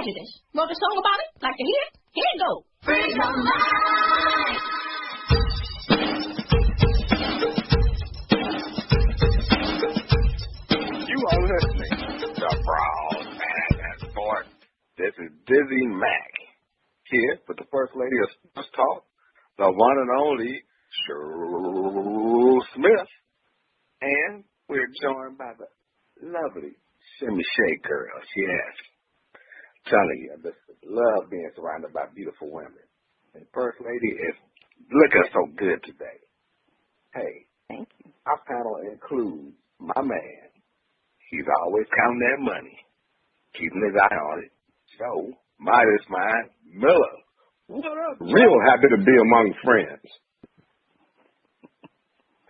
prejudice. Wrote a song about it? Like to hear it? Here it goes. Free your mind. You are listening to Panties and Sports. This is Dizzie Mac here with the First Lady of Sports Talk, the one and only Cheryl Smith, and we're joined by the lovely Shimmy Shake Girls. Yes, telling you, I just love being surrounded by beautiful women. And First Lady is looking so good today. Hey, thank you. Our panel includes my man. He's always counting that money, keeping his eye on it. So, Midas Mind, Miller. What up? Real happy to be among friends.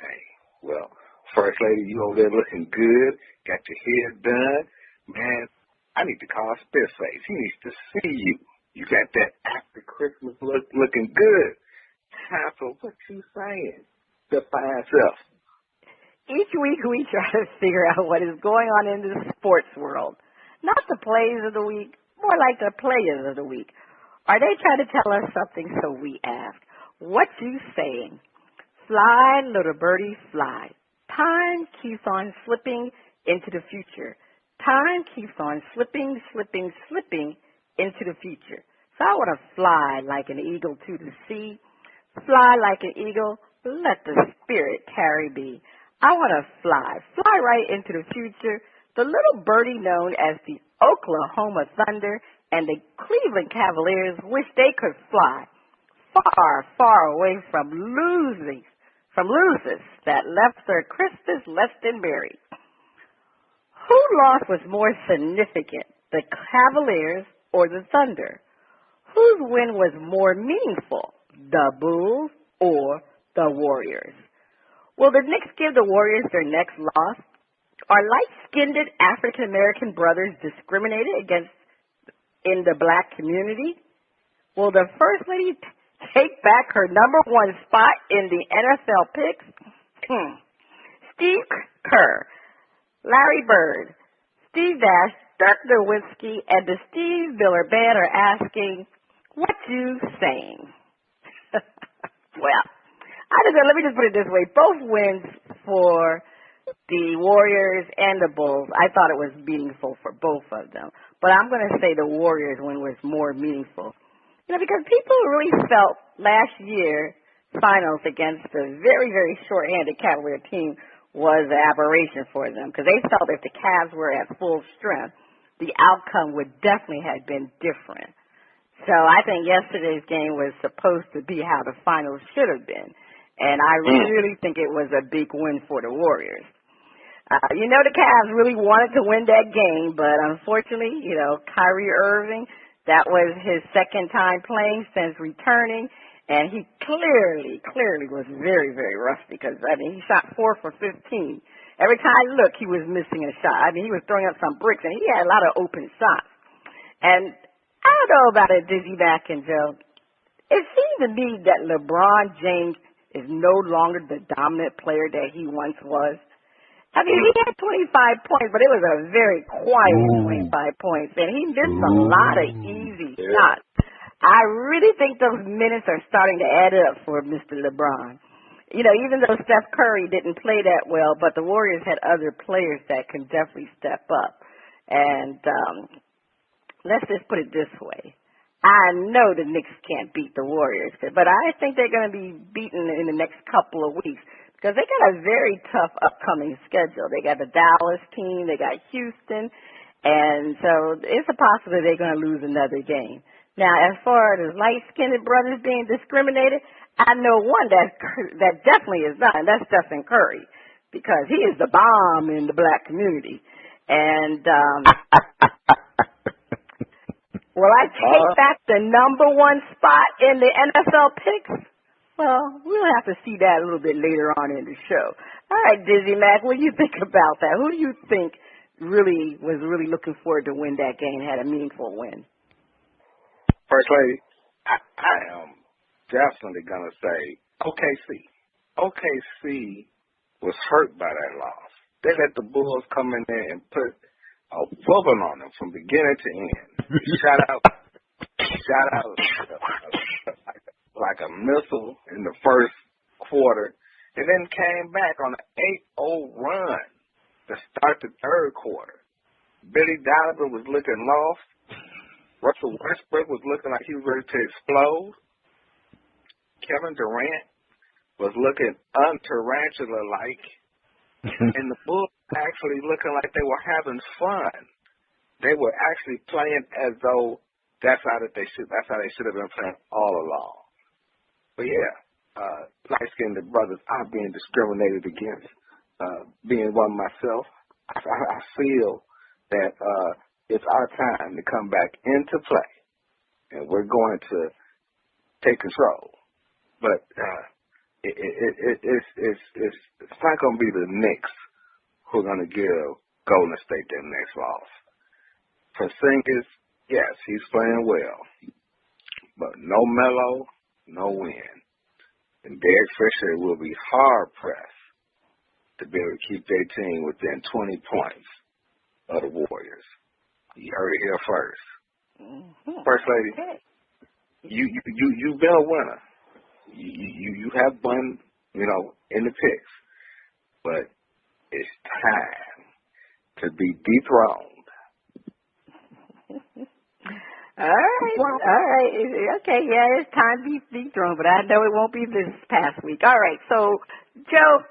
Hey, well, First Lady, you over there looking good. Got your hair done. Man, I need to call Spitface. He needs to see you. You got that after Christmas look looking good. So what you saying? Define self. Each week we try to figure out what is going on in the sports world. Not the plays of the week, more like the players of the week. Are they trying to tell us something? So we ask, what you saying? Fly, little birdie, fly. Time keeps on slipping into the future. Time keeps on slipping, slipping, slipping into the future. So I want to fly like an eagle to the sea. Fly like an eagle, let the spirit carry me. I want to fly right into the future. The little birdie known as the Oklahoma Thunder and the Cleveland Cavaliers wish they could fly far, far away from losers that left their Christmas less than merry. Whose loss was more significant, the Cavaliers or the Thunder? Whose win was more meaningful, the Bulls or the Warriors? Will the Knicks give the Warriors their next loss? Are light-skinned African-American brothers discriminated against in the black community? Will the First Lady take back her number one spot in the NFL picks? Steve Kerr, Larry Bird, Steve Nash, Dirk Nowitzki, and the Steve Miller Band are asking, what you saying? Well, let me just put it this way. Both wins for the Warriors and the Bulls, I thought it was meaningful for both of them. But I'm going to say the Warriors win was more meaningful. Because people really felt last year finals against the very, very short-handed Cavalier team was an aberration for them because they felt if the Cavs were at full strength, the outcome would definitely have been different. So I think yesterday's game was supposed to be how the finals should have been. And I really think it was a big win for the Warriors. The Cavs really wanted to win that game, but unfortunately, Kyrie Irving, that was his second time playing since returning, and he clearly was very, very rusty because, he shot 4 for 15. Every time I looked, he was missing a shot. He was throwing up some bricks, and he had a lot of open shots. And I don't know about it, Dizzie Mac and Joe. It seemed to me that LeBron James is no longer the dominant player that he once was. He had 25 points, but it was a very quiet 25 points, and he missed a lot of easy shots. I really think those minutes are starting to add up for Mr. LeBron. Even though Steph Curry didn't play that well, but the Warriors had other players that can definitely step up. And let's just put it this way. I know the Knicks can't beat the Warriors, but I think they're going to be beaten in the next couple of weeks because they got a very tough upcoming schedule. They got the Dallas team, they got Houston, and so it's a possibility they're going to lose another game. Now, as far as light-skinned brothers being discriminated, I know one that definitely is not, and that's Stephen Curry, because he is the bomb in the black community. And will I take back the number one spot in the NFL picks? Well, we'll have to see that a little bit later on in the show. All right, Dizzie Mac, what do you think about that? Who do you think was really looking forward to win that game, had a meaningful win? First Lady, I am definitely going to say OKC. OKC was hurt by that loss. They let the Bulls come in there and put a whooping on them from beginning to end. shot out like a missile in the first quarter, and then came back on an 8-0 run to start the third quarter. Billy Donovan was looking lost. Russell Westbrook was looking like he was ready to explode. Kevin Durant was looking untarantula-like. And the Bulls actually looking like they were having fun. They were actually playing as though that's how they should have been playing all along. But yeah, light-skinned brothers are being discriminated against. Being one myself, I feel that it's our time to come back into play, and we're going to take control. But it's not going to be the Knicks who are going to give Golden State their next loss. Porzingis, yes, he's playing well, but no Melo, no win. And Derek Fisher will be hard-pressed to be able to keep their team within 20 points of the Warriors. You heard it here first. Mm-hmm. First Lady, okay. You've been a winner. You have won, in the picks, but it's time to be dethroned. All right. Okay, yeah, it's time to be dethroned, but I know it won't be this past week. All right, so, Joe,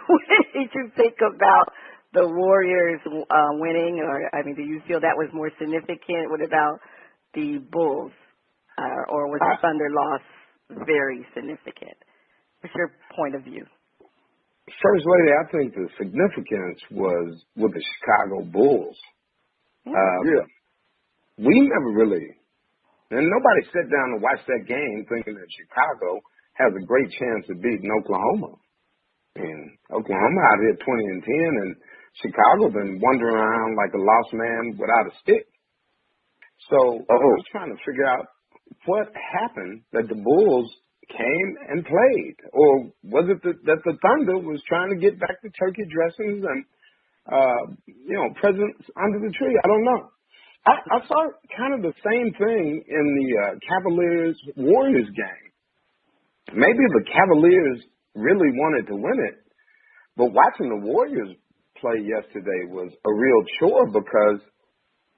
what did you think about the Warriors winning? Do you feel that was more significant? What about the Bulls? Or was the Thunder loss very significant? What's your point of view? First Lady, I think the significance was with the Chicago Bulls. Yeah. We never really, and nobody sat down to watch that game thinking that Chicago has a great chance of beating Oklahoma. And Oklahoma out here 20-10, and Chicago been wandering around like a lost man without a stick. So I was trying to figure out what happened that the Bulls came and played, or was it that the Thunder was trying to get back to turkey dressings and presents under the tree? I don't know. I saw kind of the same thing in the Cavaliers-Warriors game. Maybe the Cavaliers really wanted to win it, but watching the Warriors play yesterday was a real chore because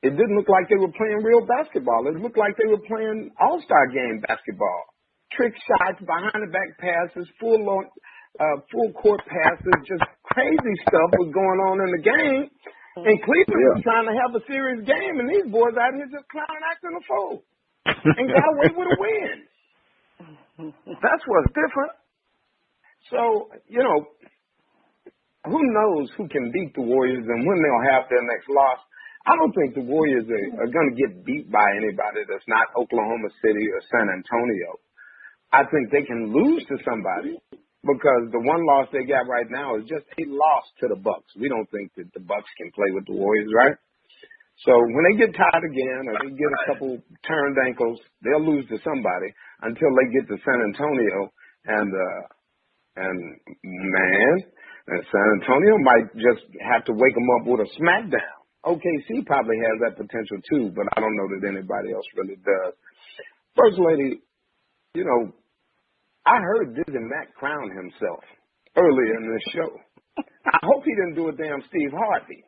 it didn't look like they were playing real basketball. It looked like they were playing all-star game basketball. Trick shots, behind-the-back passes, full court passes, just crazy stuff was going on in the game. And Cleveland was trying to have a serious game, and these boys out here just clown acting a fool and got away with a win. That's what's different. So, who knows who can beat the Warriors and when they'll have their next loss. I don't think the Warriors are going to get beat by anybody that's not Oklahoma City or San Antonio. I think they can lose to somebody because the one loss they got right now is just a loss to the Bucks. We don't think that the Bucks can play with the Warriors, right? So when they get tired again or they get a couple turned ankles, they'll lose to somebody until they get to San Antonio and San Antonio might just have to wake them up with a smackdown. OKC probably has that potential too, but I don't know that anybody else really does. First Lady, I heard Dizzie Mac crown himself earlier in this show. I hope he didn't do a damn Steve Harvey.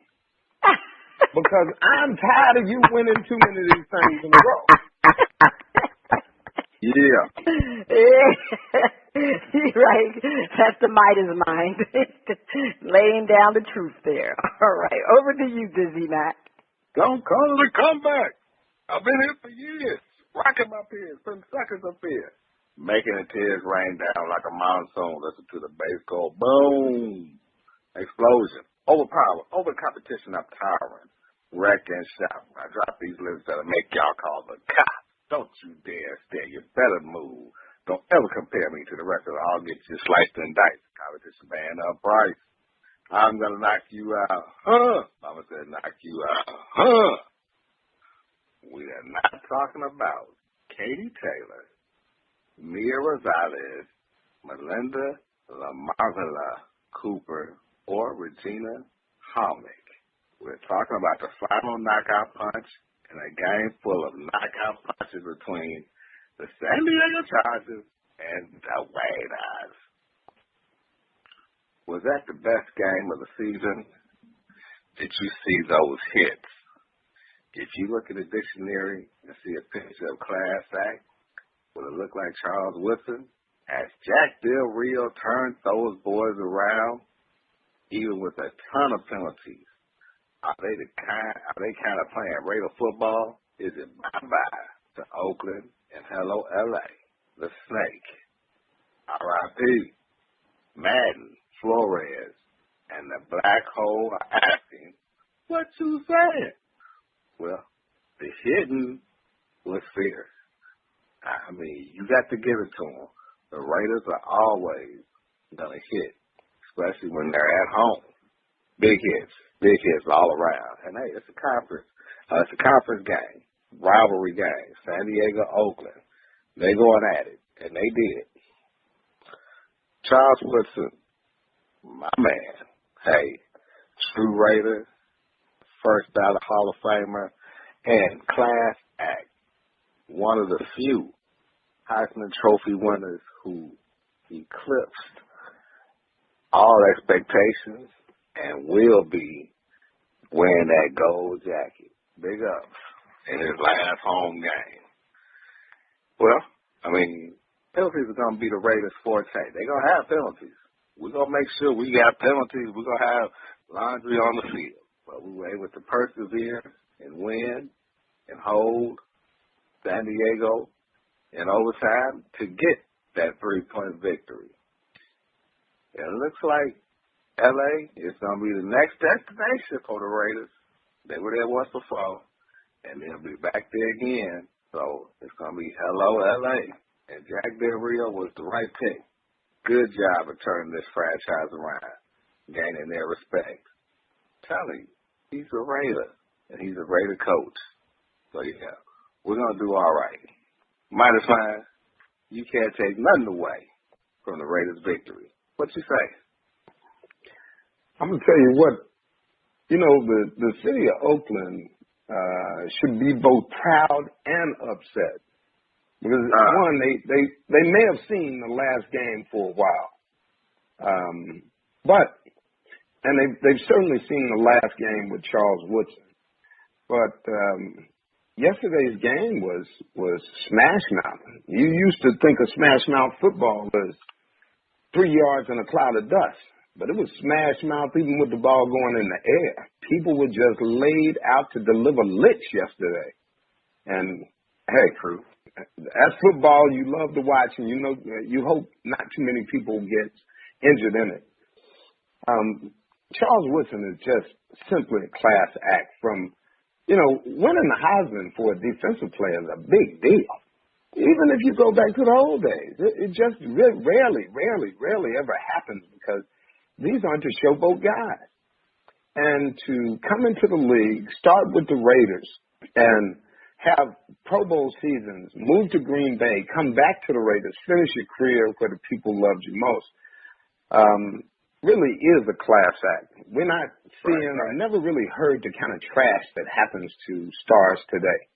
Because I'm tired of you winning too many of these things in a row. Yeah. You're right. That's the Midas Mind. Laying down the truth there. All right. Over to you, Dizzie Mac. Don't call it a comeback. I've been here for years. Rocking my peers, putting suckers up here. Making the tears rain down like a monsoon. Listen to the bass go boom. Explosion. Overpower. Over competition, I'm tiring. Wreck and shout. I drop these lyrics that'll make y'all call the cops. Don't you dare stare. You better move. Don't ever compare me to the rest of it. I'll get you sliced and diced. Competition man up price. I'm gonna knock you out. Mama said knock you out. We are not talking about Katie Taylor, Mia Rosales, Melinda Lamarvilla Cooper, or Regina Halmick. We're talking about the final knockout punch in a game full of knockout punches between the San Diego Chargers and the Raiders. Was that the best game of the season? Did you see those hits? If you look at the dictionary and see a picture of class act, will it look like Charles Woodson? Has Jack Del Rio turned those boys around, even with a ton of penalties? Are they kind of playing Raider football? Is it bye-bye to Oakland and hello L.A., the Snake? R.I.P. Madden, Flores, and the Black Hole are asking, what you saying? Well, the hitting was fierce. I mean, you got to give it to them. The Raiders are always going to hit, especially when they're at home. Big hits all around. And, hey, it's a conference game, rivalry game, San Diego, Oakland. They going at it, and they did. Charles Woodson, my man, hey, true Raider, first ballot Hall of Famer, and class act, one of the few Heisman Trophy winners who eclipsed all expectations and will be wearing that gold jacket. Big ups in his last home game. Well, I mean, penalties are going to be the Raiders' forte. They're going to have penalties. We're going to make sure we got penalties. We're going to have laundry on the field. But we were able to persevere and win and hold San Diego in overtime to get that 3-point victory. And it looks like L.A. is going to be the next destination for the Raiders. They were there once before, and they'll be back there again. So it's going to be hello, L.A. And Jack Del Rio was the right pick. Good job of turning this franchise around, gaining their respect. Telling you, he's a Raider, and he's a Raider coach. So, yeah, we're going to do all right. Midas Mind, you can't take nothing away from the Raiders' victory. What you say? I'm going to tell you what, the city of Oakland should be both proud and upset. Because, one, they may have seen the last game for a while. And they've certainly seen the last game with Charles Woodson. But yesterday's game was smash mouth. You used to think of smash mouth football as 3 yards in a cloud of dust. But it was smash mouth even with the ball going in the air. People were just laid out to deliver licks yesterday. And, hey, crew, that's football you love to watch, and you hope not too many people get injured in it. Charles Woodson is just simply a class act. From, winning the Heisman for a defensive player is a big deal. Even if you go back to the old days, it just rarely ever happens because these aren't the showboat guys. And to come into the league, start with the Raiders, and have Pro Bowl seasons, move to Green Bay, come back to the Raiders, finish your career where the people loved you most, really is a class act. We're not seeing, I never really heard the kind of trash that happens to stars today.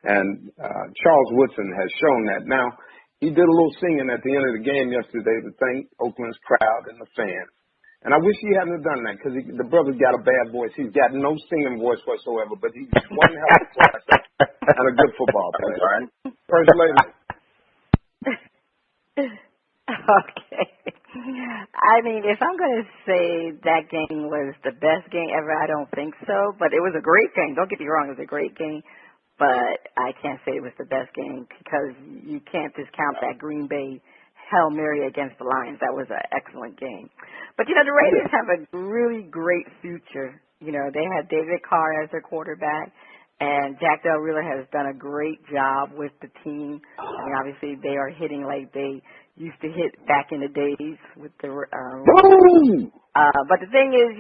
And Charles Woodson has shown that. Now, he did a little singing at the end of the game yesterday to thank Oakland's crowd and the fans. And I wish he hadn't done that because the brother's got a bad voice. He's got no singing voice whatsoever, but he's one hell of a class act and a good football player. All right? First lady. Okay. I mean, if I'm going to say that game was the best game ever, I don't think so. But it was a great game. Don't get me wrong. It was a great game. But I can't say it was the best game because you can't discount that Green Bay Hail Mary against the Lions. That was an excellent game. But, the Raiders have a really great future. They have David Carr as their quarterback, and Jack Del Rio has done a great job with the team. I mean, obviously, they are hitting like they used to hit back in the days with the but the thing is,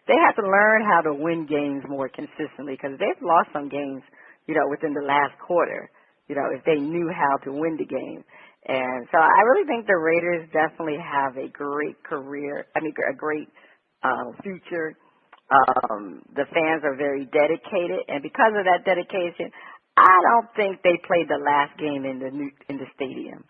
they have to learn how to win games more consistently because they've lost some games, within the last quarter, if they knew how to win the game. And so I really think the Raiders definitely have a great career, a great future. The fans are very dedicated, and because of that dedication, I don't think they played the last game in the stadium.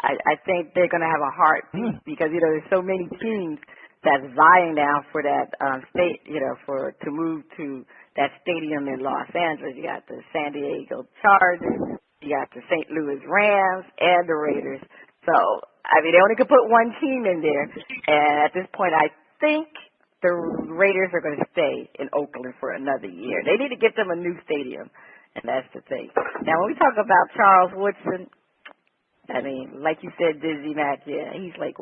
I think they're going to have a heartbeat because there's so many teams that's vying now for that state, to move to that stadium in Los Angeles. You got the San Diego Chargers, you got the St. Louis Rams, and the Raiders. So they only could put one team in there, and at this point, I think the Raiders are going to stay in Oakland for another year. They need to get them a new stadium, and that's the thing. Now, when we talk about Charles Woodson, like you said, Dizzie Mac, yeah, he's like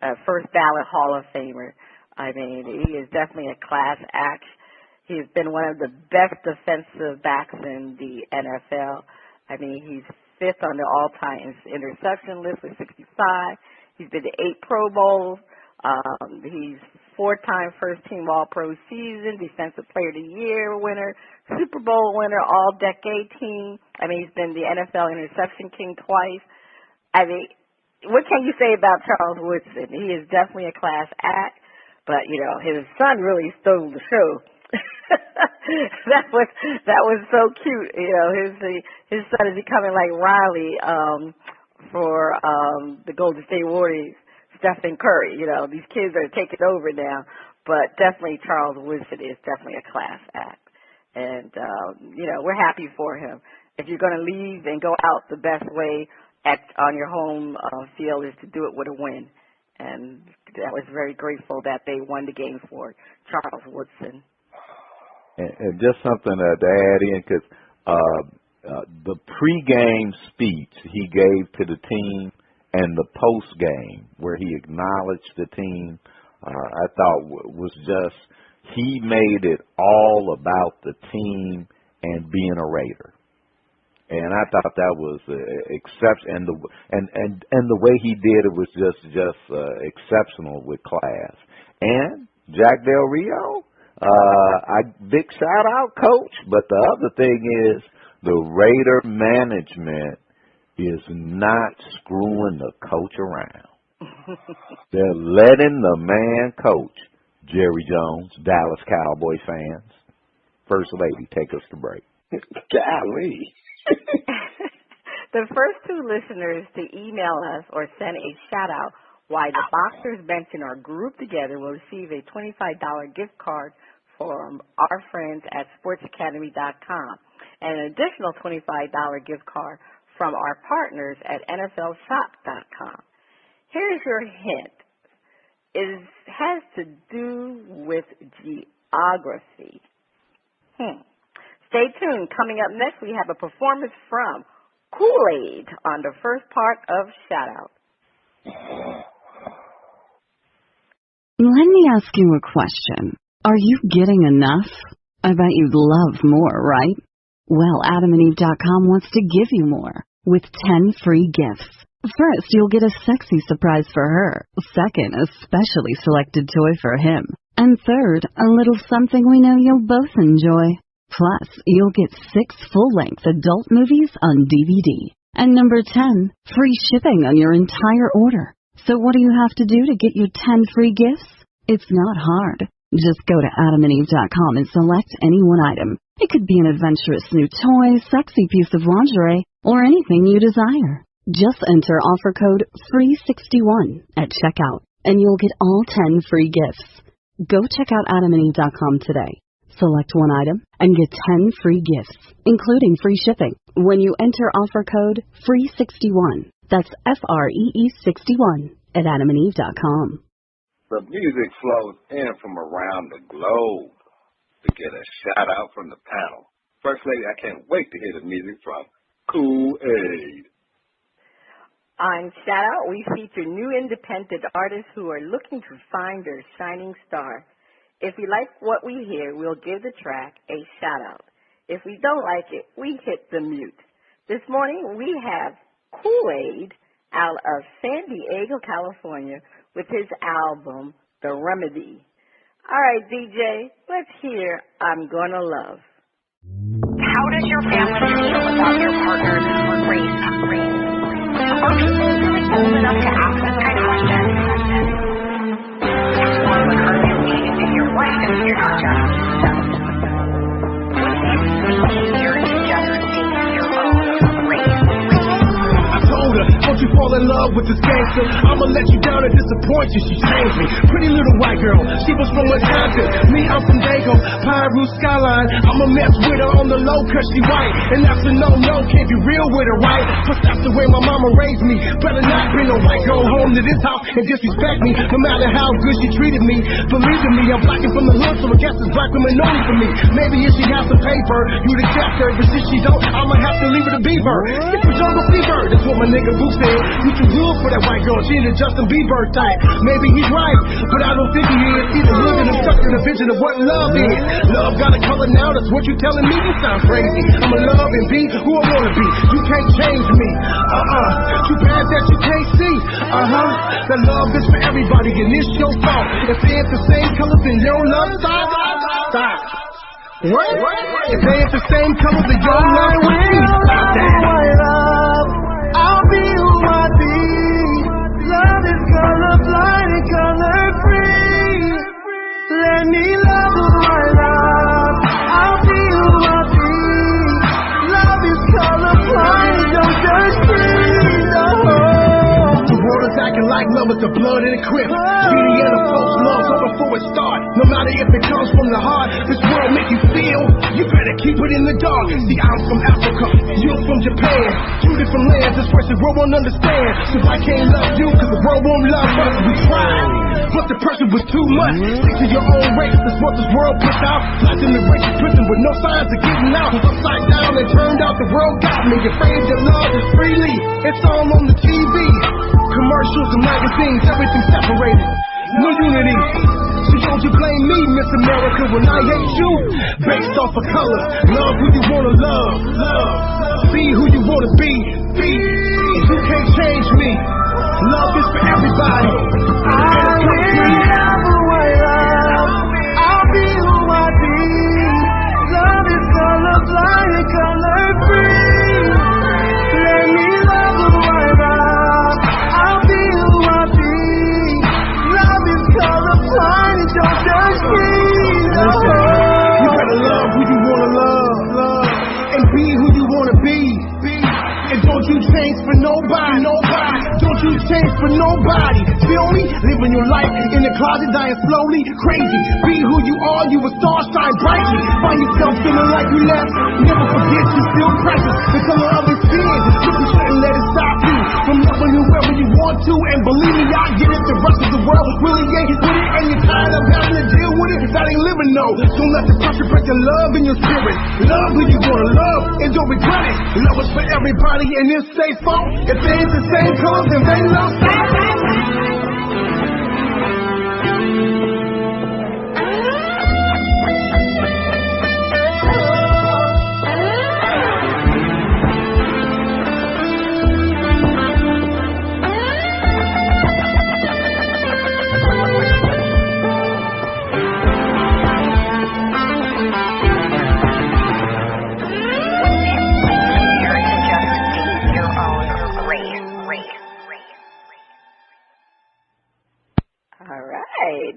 a first ballot Hall of Famer. He is definitely a class act. He's been one of the best defensive backs in the NFL. He's fifth on the all-time interception list with 65. He's been to 8 Pro Bowls. He's 4-time first-team All-Pro season, Defensive Player of the Year winner, Super Bowl winner, All-Decade team. He's been the NFL Interception King twice. What can you say about Charles Woodson? He is definitely a class act, but his son really stole the show. that was so cute. His son is becoming like Riley for the Golden State Warriors. Stephen Curry, these kids are taking over now, but definitely Charles Woodson is definitely a class act, and we're happy for him. If you're going to leave and go out, the best way on your home field is to do it with a win, and I was very grateful that they won the game for Charles Woodson. And just something to add in, because the pregame speech he gave to the team and the post-game where he acknowledged the team, I thought was just, he made it all about the team and being a Raider. And I thought that was exceptional, and the way he did it was just exceptional with class. And Jack Del Rio, big shout out, Coach. But the other thing is, the Raider management is not screwing the coach around. They're letting the man coach. Jerry Jones, Dallas Cowboy fans. First Lady, take us to break. Golly. The first 2 listeners to email us or send a shout-out why the Boxers mentioned are grouped together will receive a $25 gift card from our friends at sportsacademy.com and an additional $25 gift card from our partners at NFLshop.com. Here's your hint. It has to do with geography. Stay tuned. Coming up next, we have a performance from Kool-Aide on the first part of Shout Out. Let me ask you a question. Are you getting enough? I bet you'd love more, right? Well, AdamandEve.com wants to give you more with 10 free gifts. First, you'll get a sexy surprise for her. Second, a specially selected toy for him. And third, a little something we know you'll both enjoy. Plus, you'll get 6 full-length adult movies on DVD. And number 10, free shipping on your entire order. So what do you have to do to get your 10 free gifts? It's not hard. Just go to AdamandEve.com and select any one item. It could be an adventurous new toy, sexy piece of lingerie, or anything you desire. Just enter offer code FREE61 at checkout, and you'll get all 10 free gifts. Go check out AdamandEve.com today. Select one item and get 10 free gifts, including free shipping, when you enter offer code FREE61. That's FREE61 at AdamandEve.com. The music flows in from around the globe to get a shout out from the panel. First Lady, I can't wait to hear the music from Kool Aide. On Shout Out, we feature new independent artists who are looking to find their shining star. If we like what we hear, we'll give the track a shout out. If we don't like it, we hit the mute. This morning, we have Kool-Aide out of San Diego, California, with his album, The Remedy. All right, DJ, let's hear I'm Gonna Love. How does your family feel about your partner's race? Are people really old enough to ask this kind of question? Explore what currently leading into your life if you're not just fall in love with this gangster. I'ma let you down and disappoint you. She changed me. Pretty little white girl. She was from Wisconsin. Me, I'm from Dago. Pyru Skyline. I'ma mess with her on the low cause she white. And that's a no-no. Can't be real with her, right? Cause that's the way my mama raised me. Better not bring a white girl home to this house and disrespect me. No matter how good she treated me. Believe in me, I'm black and from the hood, so I guess it's black women only for me. Maybe if she has some paper, you'd accept her. But if she don't, I'ma have to leave her to be her. It's a jungle fever. That's what my nigga Boo said. You too good for that white girl. She ain't a Justin Bieber type. Maybe he's right, but I don't think he is. Either living and stuck in a vision of what love is. Love got a color now, that's what you telling me. You sound crazy. I'ma love and be who I wanna be. You can't change me. Too bad that you can't see. That love is for everybody and it's your fault. If they ain't the same color, then your love stop. What? If they ain't the same color, then your love will stop that. I'll be who I be. Love is colorblind and color free. Let me love who I love. I'll be who I be. Love is colorblind, don't judge me. The world is acting like love is the blood in a crib. Beauty and the folks love so before it starts. No matter if it comes from the heart, this world make you feel. You better keep it in the dark. See, I'm from Africa, you're from Japan. Two different lands, this person world won't understand. So I can't love you, cause the world won't love us. We tried, but the pressure was too much. Stick to your own race, that's what this world puts out. Locked in the racist prison with no signs of getting out. Upside down, it turned out the world got me. Afraid that love is freely, it's all on the TV. Commercials and magazines, everything separated. No unity. So don't you blame me, Miss America, when I hate you. Based off of color. Love who you wanna love. Be who you wanna be. You can't change me. Love is for everybody. I will love who I love. I'll be who I be. Love is colorblind and color free. Let me love who I love. I'll be who I be. Love is colorblind and don't judge me. You better love who you wanna love. And be who you wanna be. And don't you change for nobody. Don't you change for nobody. Feel me? Living your life in the closet, dying slowly. Crazy. Be who you are, you a star, shine brightly. Find yourself feeling like you left. Never forget you still precious. The color of his skin. You shouldn't let it stop you from loving whoever you want to. And believe me, I get it. The rest of the world really ain't with it. And you're tired of having to deal with it. That ain't living, no. Don't let the pressure break the love in your spirit. Love who you wanna love and don't regret it. Love is for everybody and it's safe fault. If they ain't the same color, then they love stop.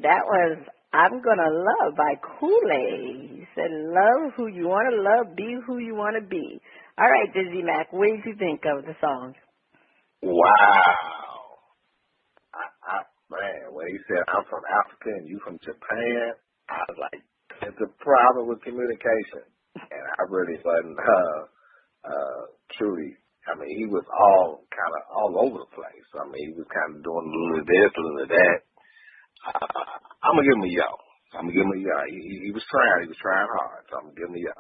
That was I'm Gonna Love by Kool. He said, love who you want to love, be who you want to be. All right, Dizzie Mac, what did you think of the song? Wow. Man, when he said, I'm from Africa and you from Japan, I was like, it's a problem with communication. And I really wasn't truly, I mean, he was kind of all over the place. I mean, he was kind of doing a little of this, a little of that. I'm going to give him a yo. He was trying hard, so I'm going to give him a yo.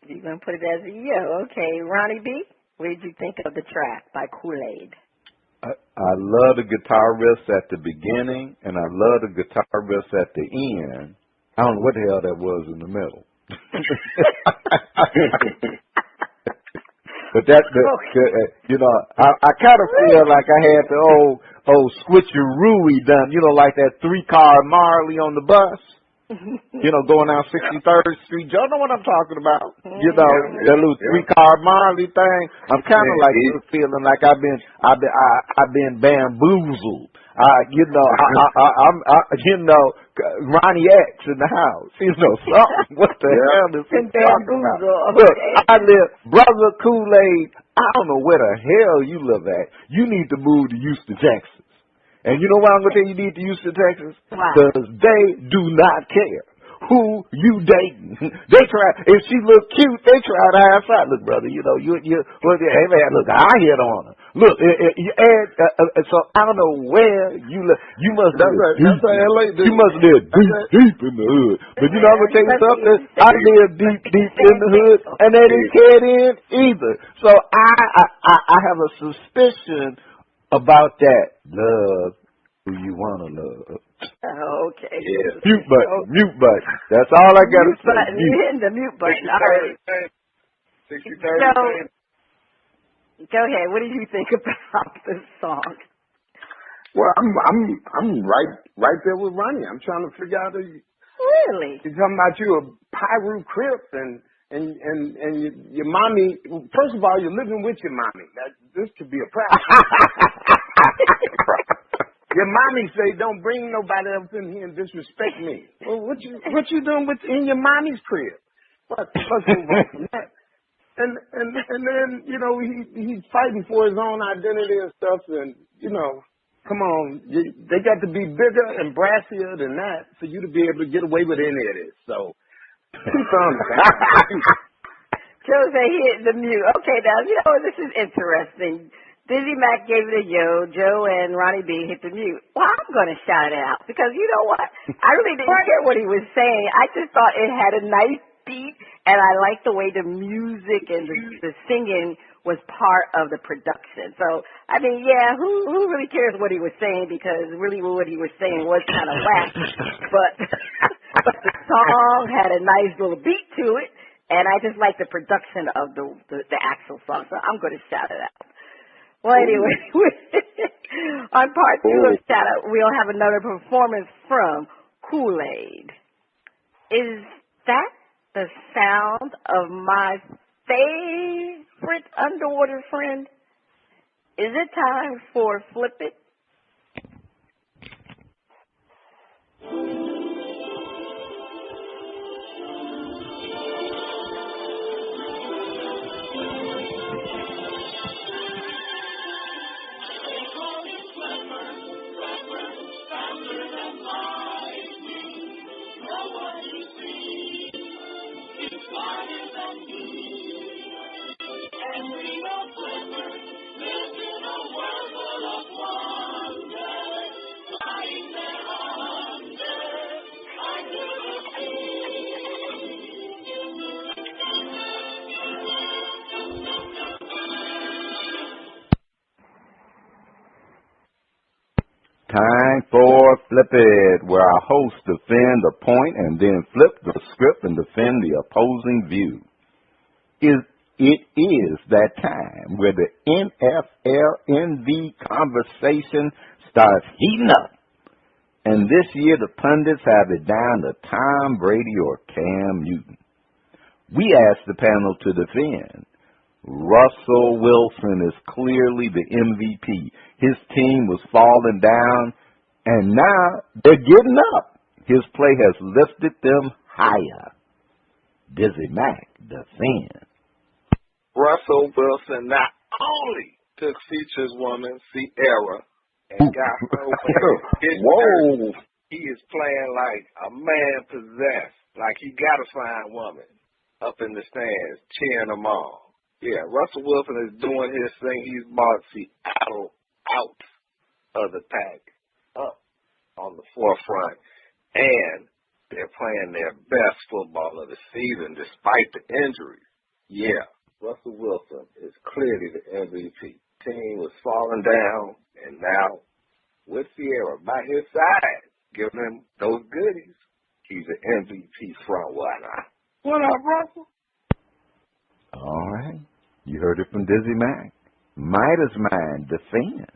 You're going to put it as a yo. Okay, Ronnie B., what did you think of the track by Kool-Aid? I love the guitar riffs at the beginning, and I love the guitar riffs at the end. I don't know what the hell that was in the middle. But that's you know, I kind of feel like I had the old switcheroo done, you know, like that 3-car Marley on the bus, you know, going down 63rd Street. Y'all know what I'm talking about? You know, that little 3-car Marley thing. I'm kind of like feeling like I've been bamboozled. You know, Ronnie X in the house. You know, something. What the hell is he talking about? Look, brother Kool-Aid, I don't know where the hell you live at. You need to move to Houston, Texas. And you know why I'm going to tell you need to Houston, Texas? Because they do not care who you dating. They try, if she look cute, they try to hire out. Look, brother, you know, hey man, look, I hit on her. Look, so I don't know where you live. You must live deep. You must live deep in the hood. But you know, I'm going to tell you something. I live deep in the hood, and they didn't care then either. So I have a suspicion about that. Love who you want to love. Okay. Yeah. Mute button. That's all I got to say. You're hitting the mute button. All right. 60-30. So, go ahead. What do you think about this song? Well, I'm right there with Ronnie. I'm trying to figure out. Really? You're talking about you a Pyru Crip and your mommy. First of all, you're living with your mommy. This could be a problem. Your mommy say, "Don't bring nobody else in here and disrespect me." Well, what you doing in your mommy's crib? Let's move on from that. And then he's fighting for his own identity and stuff. And come on, they got to be bigger and brassier than that for you to be able to get away with any of this. So, Joe say he hit the mute. Okay, now this is interesting. Dizzie Mac gave it a yo. Joe and Ronnie B hit the mute. Well, I'm going to shout it out because you know what? I really didn't care what he was saying. I just thought it had a nice beat, and I liked the way the music and the singing was part of the production. So, I mean, yeah, who really cares what he was saying because really what he was saying was kind of whack. But the song had a nice little beat to it, and I just like the production of the actual song. So I'm going to shout it out. Well, anyway, on part 2 of Shout Out, we'll have another performance from Kool-Aide. Is that the sound of my favorite underwater friend? Is it time for Flip It? Time for Flip It, where our hosts defend a point and then flip the script and defend the opposing view. It is that time where the NFL conversation starts heating up. And this year the pundits have it down to Tom Brady or Cam Newton. We asked the panel to defend. Russell Wilson is clearly the MVP. His team was falling down, and now they're getting up. His play has lifted them higher. Dizzie Mac defends. Russell Wilson not only took Features woman Sierra and got her Whoa. he is playing like a man possessed, like he got a fine woman up in the stands cheering them on. Yeah, Russell Wilson is doing his thing. He's brought Seattle out of the pack, up on the forefront, and they're playing their best football of the season despite the injuries. Yeah, Russell Wilson is clearly the MVP. Team was falling down, and now with Sierra by his side, giving him those goodies, he's an MVP front runner. What up, Russell? All right. You heard it from Dizzie Mac. Midas Mind defend.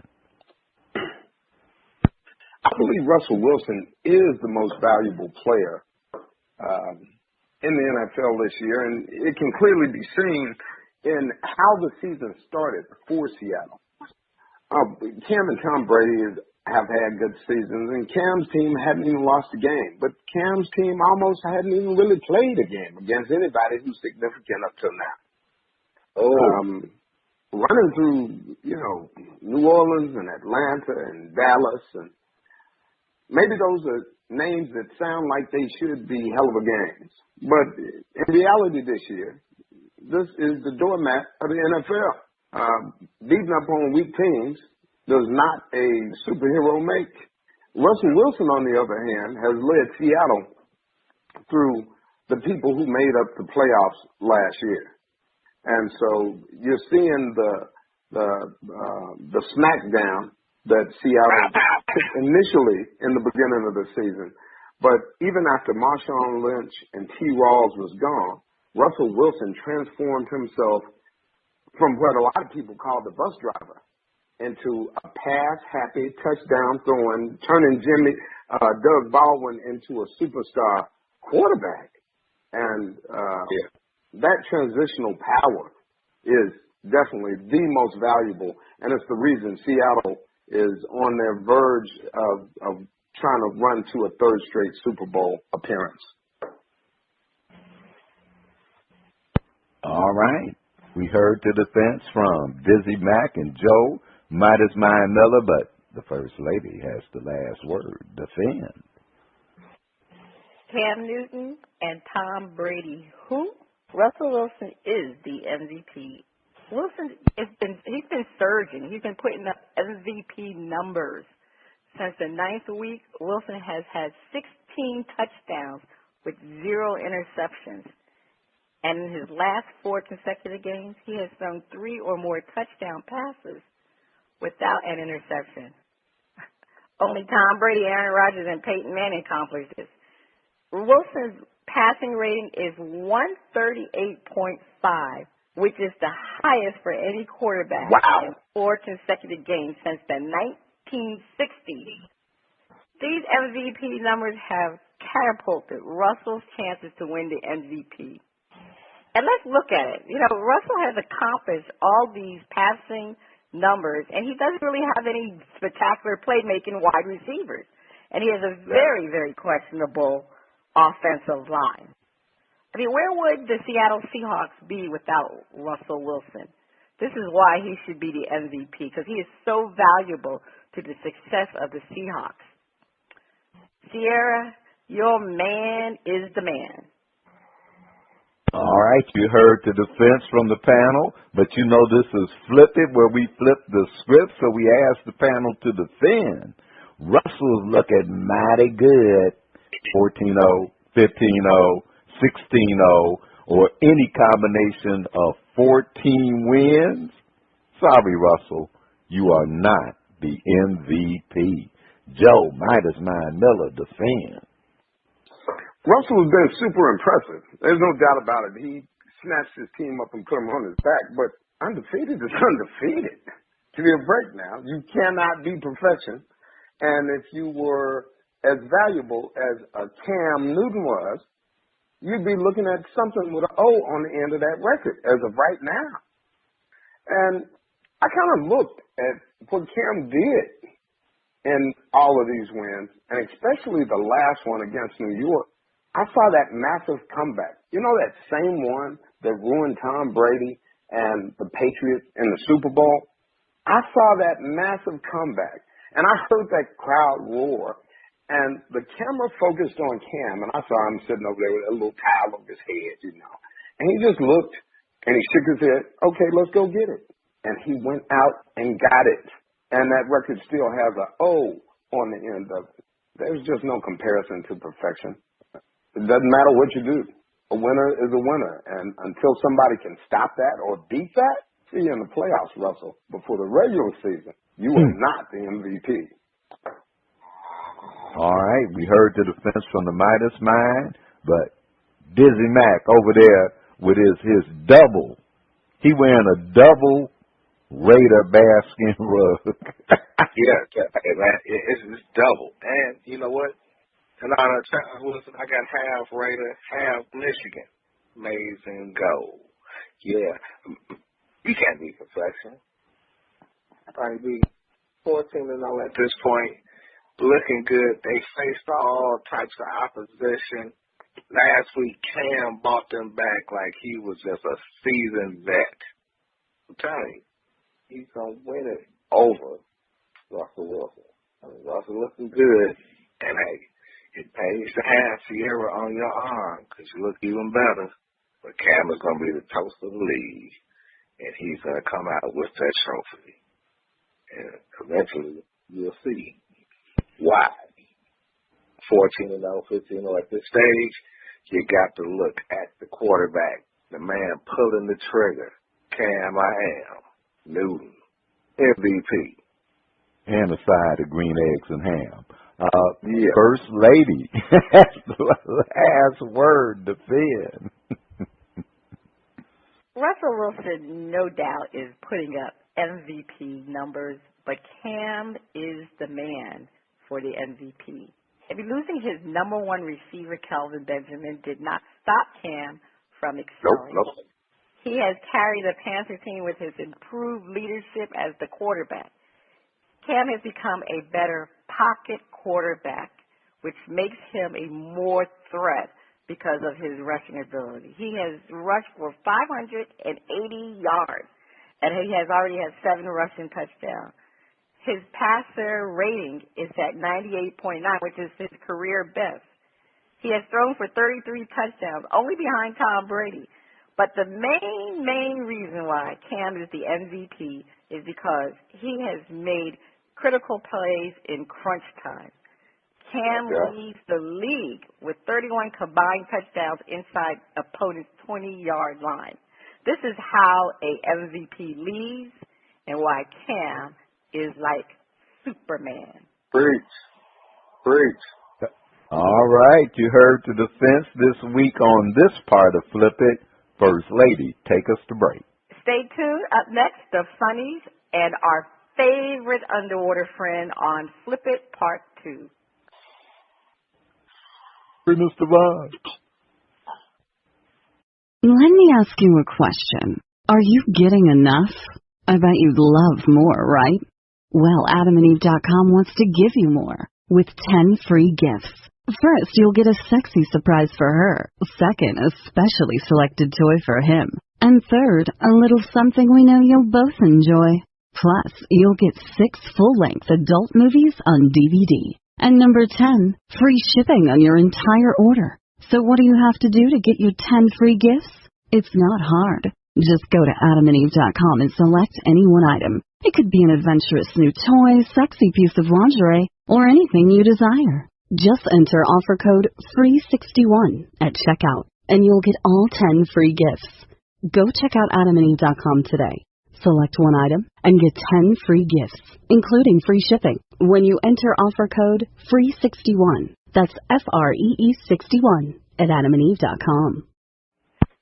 I believe Russell Wilson is the most valuable player in the NFL this year, and it can clearly be seen in how the season started for Seattle. Cam and Tom Brady have had good seasons, and Cam's team hadn't even lost a game, but Cam's team almost hadn't even really played a game against anybody who's significant up till now. running through, New Orleans and Atlanta and Dallas, and maybe those are names that sound like they should be hell of a games. But in reality this year, this is the doormat of the NFL. Beating up on weak teams does not a superhero make. Russell Wilson, on the other hand, has led Seattle through the people who made up the playoffs last year. And so you're seeing the smackdown that Seattle took initially in the beginning of the season. But even after Marshawn Lynch and T. Rawls was gone, Russell Wilson transformed himself from what a lot of people call the bus driver into a pass-happy, touchdown-throwing, turning Doug Baldwin into a superstar quarterback. And that transitional power is definitely the most valuable, and it's the reason Seattle is on their verge of trying to run to a third straight Super Bowl appearance. All right. We heard the defense from Dizzie Mac and Joe, Midas Mind Miller, but the First Lady has the last word. Defend. Cam Newton and Tom Brady. Who? Russell Wilson is the MVP. Wilson he's been surging. He's been putting up MVP numbers. Since the 9th week, Wilson has had 16 touchdowns with 0 interceptions. And in his last 4 consecutive games, he has thrown 3 or more touchdown passes without an interception. Only Tom Brady, Aaron Rodgers, and Peyton Manning accomplished this. Wilson's passing rating is 138.5, which is the highest for any quarterback in 4 consecutive games since the 1960s. These MVP numbers have catapulted Russell's chances to win the MVP. And let's look at it. Russell has accomplished all these passing numbers, and he doesn't really have any spectacular playmaking wide receivers. And he has a very, very questionable offensive line. I mean, where would the Seattle Seahawks be without Russell Wilson? This is why he should be the MVP, because he is so valuable to the success of the Seahawks. Sierra, your man is the man. All right, you heard the defense from the panel, but this is Flip It, where we flip the script, so we asked the panel to defend. Russell's looking mighty good, 14-0, 15-0, 16-0, or any combination of 14 wins. Sorry, Russell, you are not the MVP. Joe, Midas Mind Miller, defend. Russell has been super impressive. There's no doubt about it. He snatched his team up and put them on his back, but undefeated is undefeated. Give me a break now. You cannot be perfection. And if you were as valuable as a Cam Newton was, you'd be looking at something with an O on the end of that record as of right now. And I kind of looked at what Cam did in all of these wins, and especially the last one against New York. I saw that massive comeback. That same one that ruined Tom Brady and the Patriots in the Super Bowl? I saw that massive comeback, and I heard that crowd roar, and the camera focused on Cam, and I saw him sitting over there with a little towel over his head, And he just looked, and he shook his head, okay, let's go get it. And he went out and got it. And that record still has an O on the end of it. There's just no comparison to perfection. It doesn't matter what you do. A winner is a winner. And until somebody can stop that or beat that, see you in the playoffs, Russell. But for the regular season, you are not the MVP. All right, we heard the defense from the Midas Mind, but Dizzie Mac over there with his double. He wearing a double Raider bearskin rug. It's double. And you know what? And I got half Raider, half Michigan. Maize and gold. Yeah. You can't be perfection. Probably be 14-0 at this point. Looking good. They faced all types of opposition. Last week, Cam bought them back like he was just a seasoned vet. I'm telling you, he's going to win it over Russell Wilson. I mean, Russell looking good, and hey, it pays to have Sierra on your arm because you look even better. But Cam is going to be the toast of the league, and he's going to come out with that trophy. And eventually, you'll see why. 14-0, 15-0 at this stage, you got to look at the quarterback, the man pulling the trigger. Cam I am, Newton, MVP. And a side of green eggs and ham. Yeah. First Lady has the last word to Finn. Russell Wilson, no doubt, is putting up MVP numbers, but Cam is the man for the MVP. Losing his number one receiver, Kelvin Benjamin, did not stop Cam from excelling. Nope. He has carried the Panther team with his improved leadership as the quarterback. Cam has become a better pocket quarterback, which makes him a more threat because of his rushing ability. He has rushed for 580 yards, and he has already had 7 rushing touchdowns. His passer rating is at 98.9, which is his career best. He has thrown for 33 touchdowns, only behind Tom Brady. But the main reason why Cam is the MVP is because he has made critical plays in crunch time. Cam leads the league with 31 combined touchdowns inside opponent's 20-yard line. This is how a MVP leads and why Cam is like Superman. Preach. All right, you heard the defense this week on this part of Flip It. First Lady, take us to break. Stay tuned. Up next, the funnies and our favorite underwater friend on Flip It Part 2. Mr. Vaughn. Let me ask you a question. Are you getting enough? I bet you'd love more, right? Well, AdamandEve.com wants to give you more with 10 free gifts. First, you'll get a sexy surprise for her. Second, a specially selected toy for him. And third, a little something we know you'll both enjoy. Plus, you'll get 6 full-length adult movies on DVD. And number 10, free shipping on your entire order. So what do you have to do to get your 10 free gifts? It's not hard. Just go to AdamandEve.com and select any one item. It could be an adventurous new toy, sexy piece of lingerie, or anything you desire. Just enter offer code FREE61 at checkout, and you'll get all 10 free gifts. Go check out AdamandEve.com today. Select one item and get 10 free gifts, including free shipping, when you enter offer code FREE61. That's FREE61 at AdamandEve.com.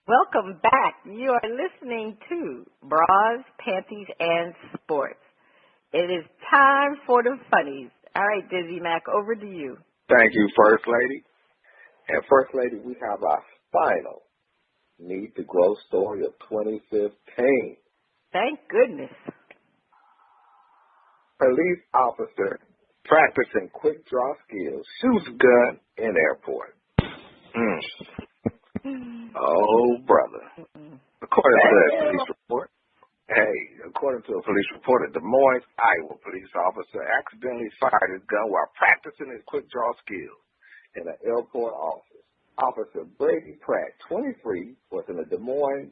Welcome back. You are listening to Bras, Panties, and Sports. It is time for the funnies. All right, Dizzie Mac, over to you. Thank you, First Lady. And First Lady, we have our final Need to Grow story of 2015. Thank goodness. Police officer practicing quick draw skills, shoots gun in airport. Oh, brother. According to a police report, according to a police report, a Des Moines, Iowa police officer accidentally fired his gun while practicing his quick draw skills in an airport office. Officer Brady Pratt, 23, was in the Des Moines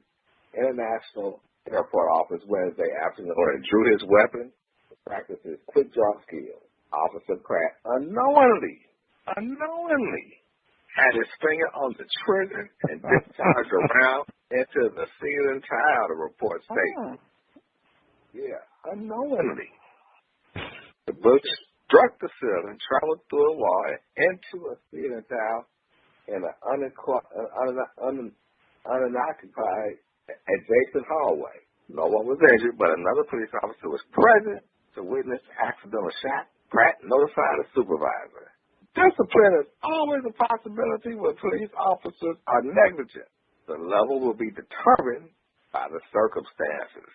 International Airport office Wednesday afternoon and drew his weapon to practice his quick draw skills. Officer Pratt unknowingly had his finger on the trigger and discharged a round into the ceiling tile, the report states. Yeah, unknowingly. The bullet struck the ceiling, traveled through a wall, into a ceiling tile in an unoccupied adjacent hallway. No one was injured, but another police officer was present to witness the accidental shot. Pratt notified a supervisor. Discipline is always a possibility when police officers are negligent. The level will be determined by the circumstances.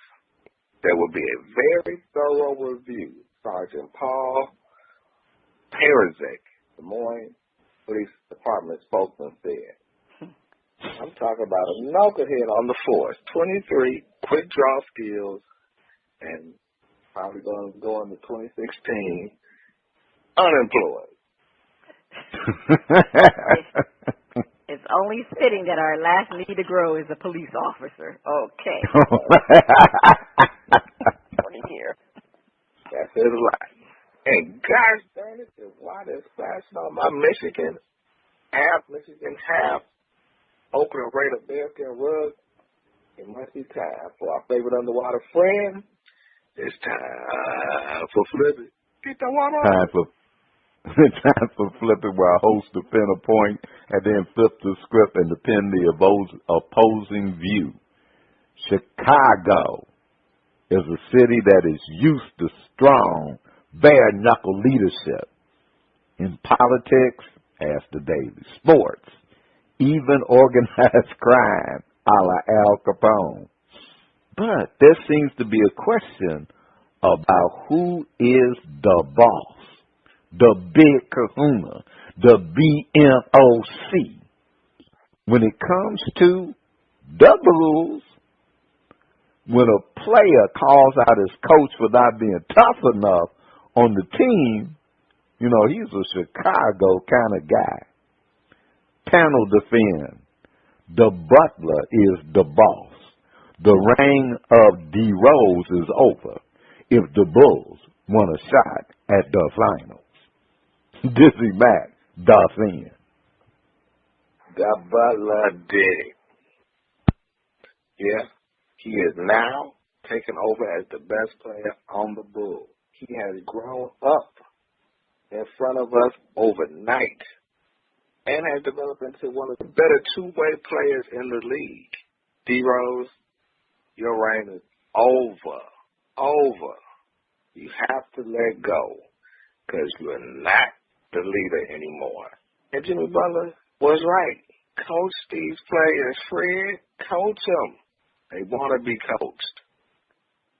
There will be a very thorough review, Sergeant Paul Perezik, Des Moines Police Department spokesman said. I'm talking about a knucklehead on the force, 23, quick draw skills, and we're going to go into 2016 unemployed. It's only fitting that our last need to grow is a police officer. Okay. What do you hear? That's his life. And gosh darn it, why this fashion on my Michigan, half Oakland Raider bearskin rug, it must be time for our favorite underwater friend. It's time for flipping. Get the water. Time for flipping, where a host defend a point and then flip the script and defend the opposing view. Chicago is a city that is used to strong, bare-knuckle leadership. In politics, ask the Daily. Sports, even organized crime, a la Al Capone. But there seems to be a question about who is the boss, the big kahuna, the BMOC. When it comes to the Bulls, when a player calls out his coach for not being tough enough on the team, you know, he's a Chicago kind of guy. Panel defend. The butler is the boss. The reign of D Rose is over if the Bulls want a shot at the finals. Dizzie Mac, in. The butler did it. Yeah, he is now taking over as the best player on the Bulls. He has grown up in front of us overnight and has developed into one of the better two-way players in the league. D Rose, your reign is over. You have to let go because you are not the leader anymore. And Jimmy Butler was right. Coach these players, Fred. Coach them. They want to be coached.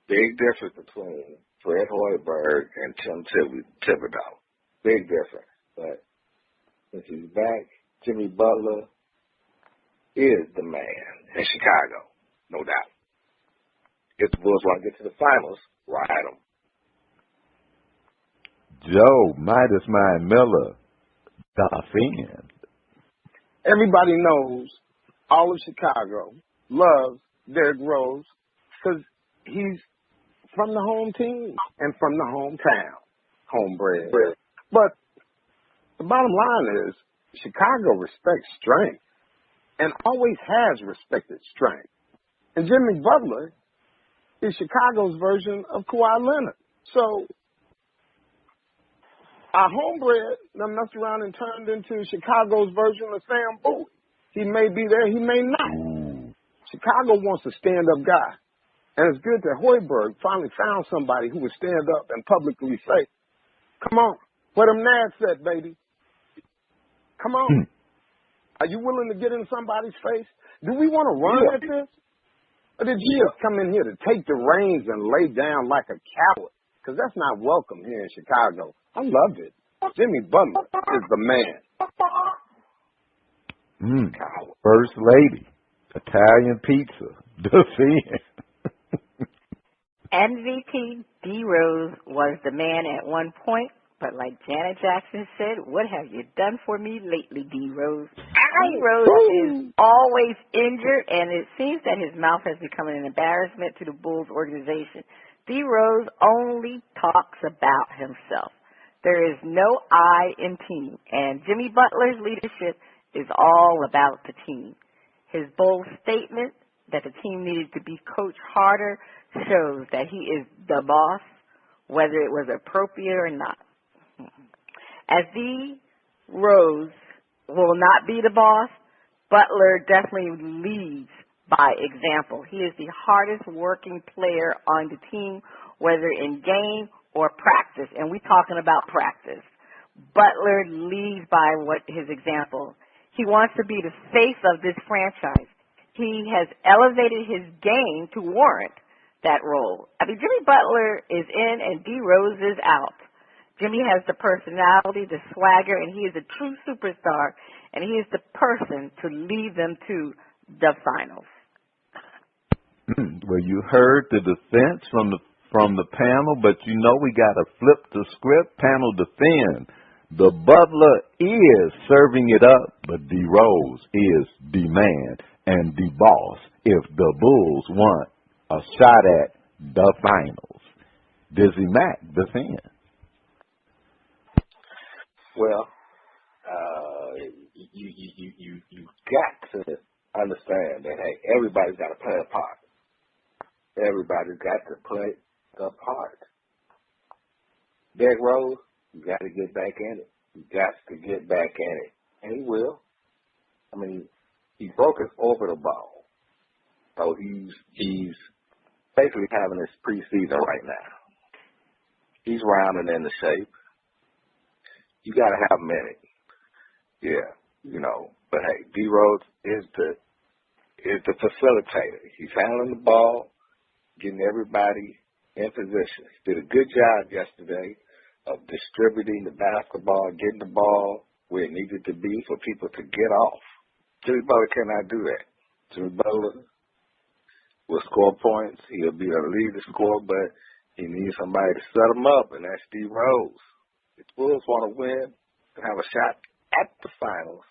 Big difference between Fred Hoiberg and Tim Thibodeau. Big difference. But since he's back, Jimmy Butler is the man in Chicago, no doubt. If the Bulls want to get to the finals, ride them. Joe, Midas Mind Miller, in. Everybody knows all of Chicago loves Derrick Rose because he's from the home team and from the hometown, homebred. But the bottom line is Chicago respects strength and always has respected strength. And Jimmy Butler is Chicago's version of Kawhi Leonard. So our homebred done messed around and turned into Chicago's version of Sam Bowie. He may be there, he may not. Chicago wants a stand-up guy. And it's good that Hoiberg finally found somebody who would stand up and publicly say, come on, where them nads at, baby? Come on. Are you willing to get in somebody's face? Do we want to run at this? Or did you just come in here to take the reins and lay down like a coward? Because that's not welcome here in Chicago. I love it. Jimmy Butler is the man. First lady, Italian pizza, MVP D Rose was the man at one point, but like Janet Jackson said, what have you done for me lately, D Rose? D Rose is always injured, and it seems that his mouth has become an embarrassment to the Bulls organization. D Rose only talks about himself. There is no I in team, and Jimmy Butler's leadership is all about the team. His bold statement that the team needed to be coached harder shows that he is the boss, whether it was appropriate or not. As D Rose will not be the boss, Butler definitely leads by example. He is the hardest working player on the team, whether in game or practice, and we're talking about practice. Butler leads by his example. He wants to be the face of this franchise. He has elevated his game to warrant that role. I mean, Jimmy Butler is in and D Rose is out. Jimmy has the personality, the swagger, and he is a true superstar, and he is the person to lead them to the finals. Well, you heard the defense from the from the panel, but you know we got to flip the script. Panel defend. The butler is serving it up, but D Rose is the man and the boss if the Bulls want a shot at the finals. Dizzie Mac defend. Well, you got to understand that, hey, everybody's got to play a part. Everybody's got to play a part. Derrick Rose, you got to get back in it. You got to get back in it. And he will. I mean, he broke his orbital ball. So he's basically having his preseason right now. He's rounding into shape. You got to have him in it. Yeah, you know. But, hey, D Rose is the facilitator. He's handling the ball, getting everybody in position. He did a good job yesterday of distributing the basketball, getting the ball where it needed to be for people to get off. Jimmy Butler cannot do that. Jimmy Butler will score points. He'll be a leader scorer, but he needs somebody to set him up, and that's D Rose. If the Bulls want to win and have a shot at the finals,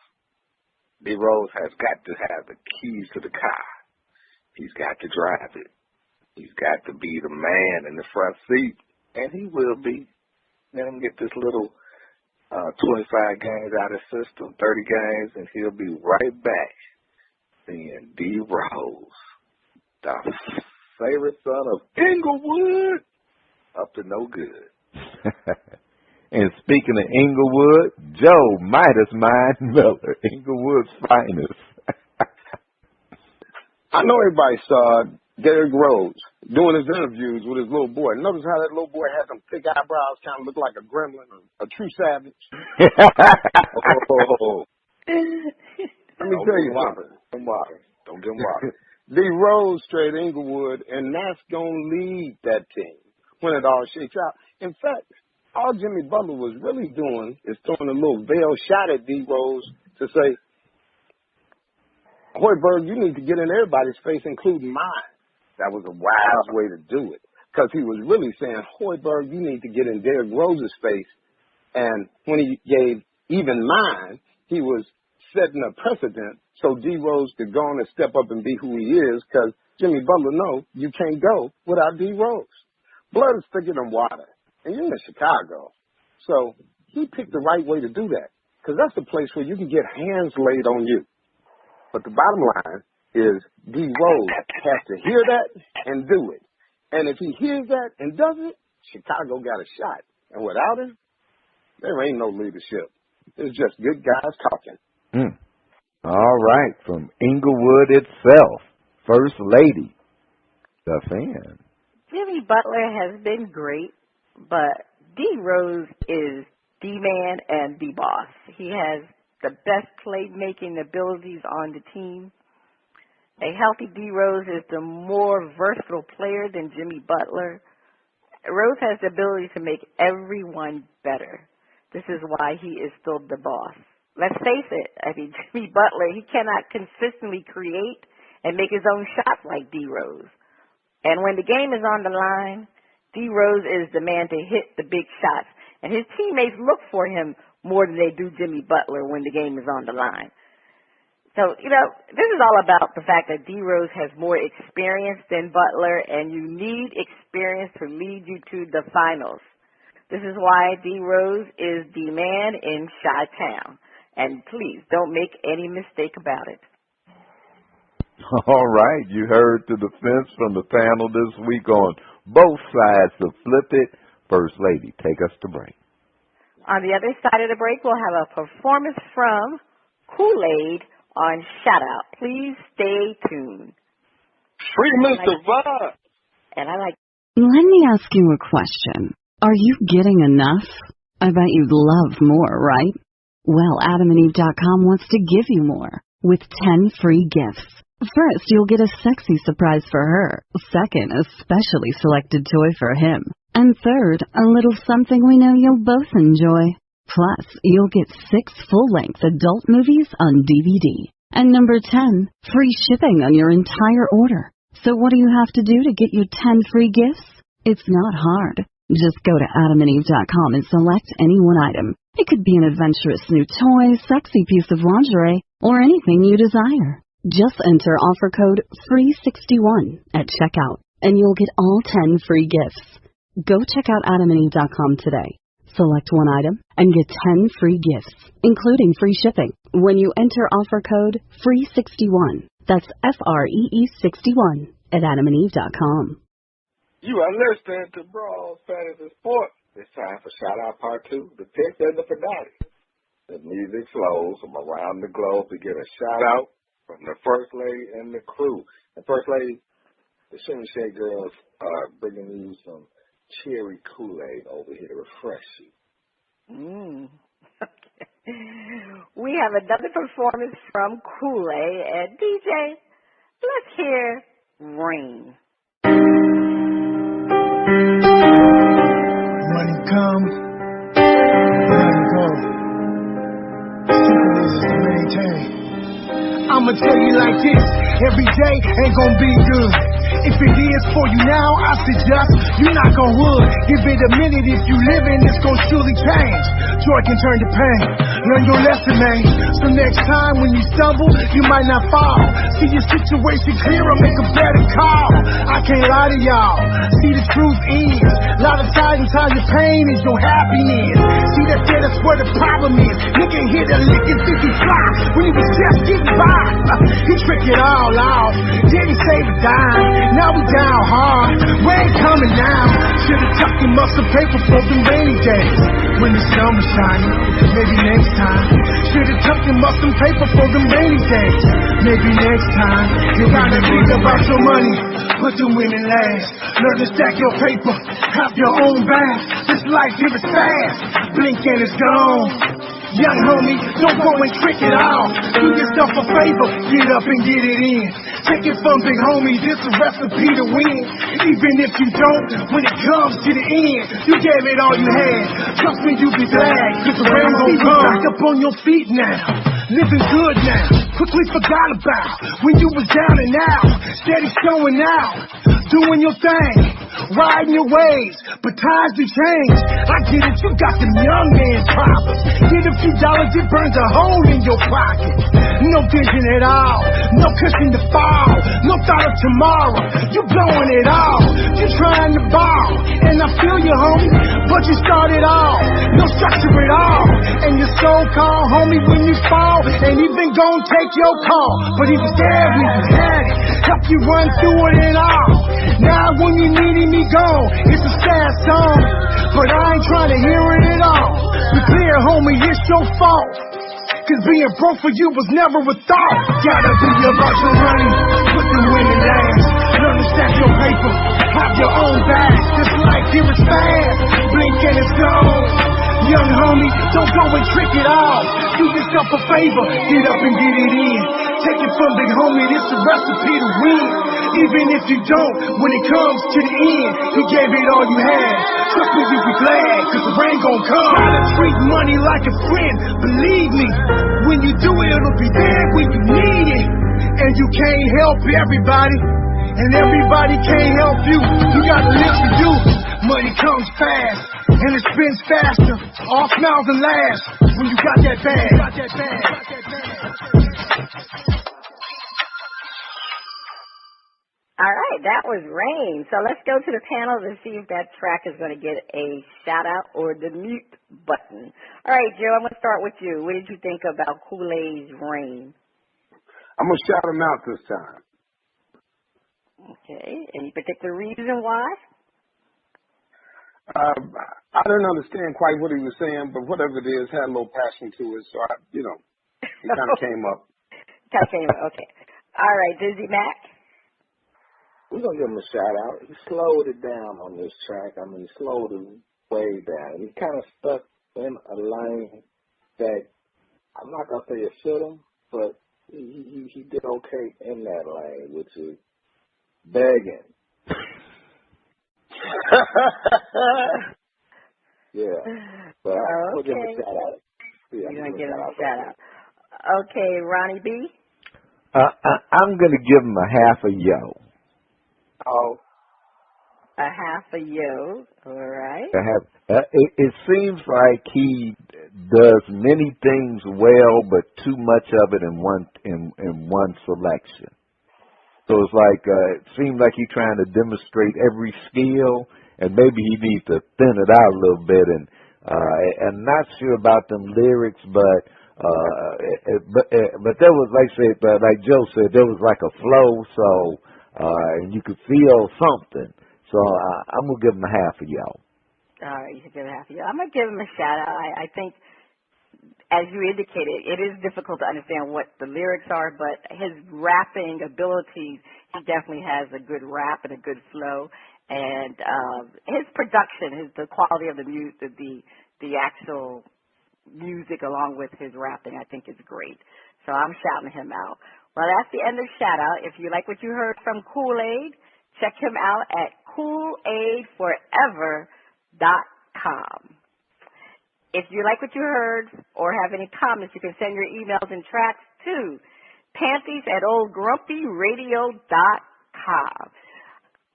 D Rose has got to have the keys to the car. He's got to drive it. He's got to be the man in the front seat, and he will be. Let him get this little 25 games out of his system, 30 games, and he'll be right back being D Rose, the favorite son of Inglewood, up to no good. And speaking of Inglewood, Joe Midas Mind Miller, Inglewood's finest. I know everybody saw Derrick Rose doing his interviews with his little boy. Notice how that little boy had them thick eyebrows, kind of look like a gremlin, a true savage. Oh. Let me tell you something. Don't get him water. D Rose straight Inglewood, and that's going to lead that team when it all shakes out. In fact, all Jimmy Butler was really doing is throwing a little veiled shot at D Rose to say, Hoiberg, you need to get in everybody's face, including mine. That was a wise way to do it, because he was really saying, Hoiberg, you need to get in Derrick Rose's face. And when he gave even mine, he was setting a precedent so D Rose could go on and step up and be who he is, because Jimmy Butler knows you can't go without D Rose. Blood is thicker than water, and you're in Chicago. So he picked the right way to do that, because that's the place where you can get hands laid on you. But the bottom line is D Rose has to hear that and do it. And if he hears that and does it, Chicago got a shot. And without him, there ain't no leadership. It's just good guys talking. All right, from Inglewood itself, First Lady, the fan. Jimmy Butler has been great, but D Rose is the man and the boss. He has the best playmaking abilities on the team. A healthy D Rose is the more versatile player than Jimmy Butler. Rose has the ability to make everyone better. This is why he is still the boss. Let's face it, I mean, Jimmy Butler, he cannot consistently create and make his own shots like D Rose. And when the game is on the line, D Rose is the man to hit the big shots. And his teammates look for him more than they do Jimmy Butler when the game is on the line. So, you know, this is all about the fact that D Rose has more experience than Butler, and you need experience to lead you to the finals. This is why D Rose is the man in Chi-Town. And please, don't make any mistake about it. All right, you heard the defense from the panel this week on both sides of Flip It. First Lady, take us to break. On the other side of the break, we'll have a performance from Kool-Aide on Shout Out. Please stay tuned. Free Mr. Vibe. And I like. Let me ask you a question. Are you getting enough? I bet you'd love more, right? Well, AdamandEve.com wants to give you more with 10 free gifts. First, you'll get a sexy surprise for her. Second, a specially selected toy for him. And third, a little something we know you'll both enjoy. Plus, you'll get 6 full-length adult movies on DVD. And number 10, free shipping on your entire order. So what do you have to do to get your 10 free gifts? It's not hard. Just go to adamandeve.com and select any one item. It could be an adventurous new toy, sexy piece of lingerie, or anything you desire. Just enter offer code FREE61 at checkout, and you'll get all 10 free gifts. Go check out adamandeve.com today. Select one item and get 10 free gifts, including free shipping, when you enter offer code FREE61. That's FREE61 at adamandeve.com. You are listening to Brawls, Panties and Sports. It's time for Shout Out Part 2, the picks and the finale. The music flows from around the globe to get a shout out from the First Lady and the crew. The First Lady, the Shimmy Shake Girls, are bringing you some cherry Kool-Aid over here to refresh you. Okay. We have another performance from Kool and DJ. Let's hear Rain. Money comes, money goes. Secret is to maintain. I'ma tell you like this, every day ain't gonna be good. If it is for you now, I suggest you knock on wood. Give it a minute, if you living, it's gonna surely change. Joy can turn to pain. Learn your lesson, man. So next time when you stumble, you might not fall. See your situation clearer, make a better call. I can't lie to y'all. See, the truth is, a lot of times your pain is your happiness. See, that's where the problem is. Nigga hit a lick and think he fly when he was just getting by. He tricked it all off. Didn't save a dime. Now we down hard. Rain coming now. Should've tucked him up some paper for them rainy days. When the sun was shining, maybe next time. Should've tucked him up some paper for them rainy days. Maybe next time. You gotta think about your money. Put them women last. Learn to stack your paper. Have your own bag. This life here is fast. Blink and it's gone. Young homie, don't go and trick it out. Do yourself a favor, get up and get it in. Take it from big homie, this a recipe to win. Even if you don't, when it comes to the end, you gave it all you had. Trust me, you'll be glad, cause the rain gon' come. Back up on your feet now, living good now. Quickly forgot about when you was down and out. Steady showing out, doing your thing, riding your waves. But times do change, I get it, you got them young man problems. Get a few dollars, it burns a hole in your pocket. No vision at all, no cushion to fall, no thought of tomorrow. You blowing it all, you trying to ball. And I feel you, homie, but you started off, no structure at all. And your so-called homie, when you fall, ain't even gonna take your call. But he was there when you had it, help you run through it and all. Now when you needed me gone, it's a sad song, but I ain't trying to hear it at all. Be clear, homie, it's your fault, cause being broke for you was never a thought. Gotta be about your money, put the women last. Learn to stack your paper, have your own bag. This life here is fast, blink and it's gone. Young homie, don't go and trick it all. Do yourself a favor, get up and get it in. Take it from big homie, this a recipe to win. Even if you don't, when it comes to the end, he gave it all you had. Trust me, you'll be glad, cause the rain gon' come. Try to treat money like a friend, believe me. When you do it, it'll be there when you need it. And you can't help everybody, and everybody can't help you. You gotta live for you. Money comes fast, and it spins faster. All smiles and laughs when you got that bag. All right, that was Rain. So let's go to the panel to see if that track is going to get a shout-out or the mute button. All right, Joe, I'm going to start with you. What did you think about Kool-Aid's Rain? I'm going to shout him out this time. Okay. Any particular reason why? I didn't understand quite what he was saying, but whatever it is, had a little passion to it, so it kind of came up. Okay. All right, Dizzie Mac. We're going to give him a shout-out. He slowed it down on this track. I mean, he slowed it way down. He kind of stuck in a lane that I'm not going to say it fit him, but he did okay in that lane, which is begging. Yeah. But we'll give him a shout-out. You're going to give him a shout-out. Okay, Ronnie B. I'm going to give him a half a yo. Oh. A half a yo. All right. It seems like he does many things well, but too much of it in one selection. So it's like it seems like he's trying to demonstrate every skill, and maybe he needs to thin it out a little bit. And I'm not sure about them lyrics, but there was, like Joe said, there was like a flow, so and you could feel something. So I'm gonna give him a half a yo. All right, you should give it half a yo. I'm gonna give him a shout out. I think, as you indicated, it is difficult to understand what the lyrics are, but his rapping abilities, he definitely has a good rap and a good flow, and his production, the quality of the music, the actual music along with his rapping, I think is great. So I'm shouting him out. Well, that's the end of shout out. If you like what you heard from Kool-Aide, check him out at KoolAideForever.com. If you like what you heard or have any comments, you can send your emails and tracks to panties@oldgrumpyradio.com.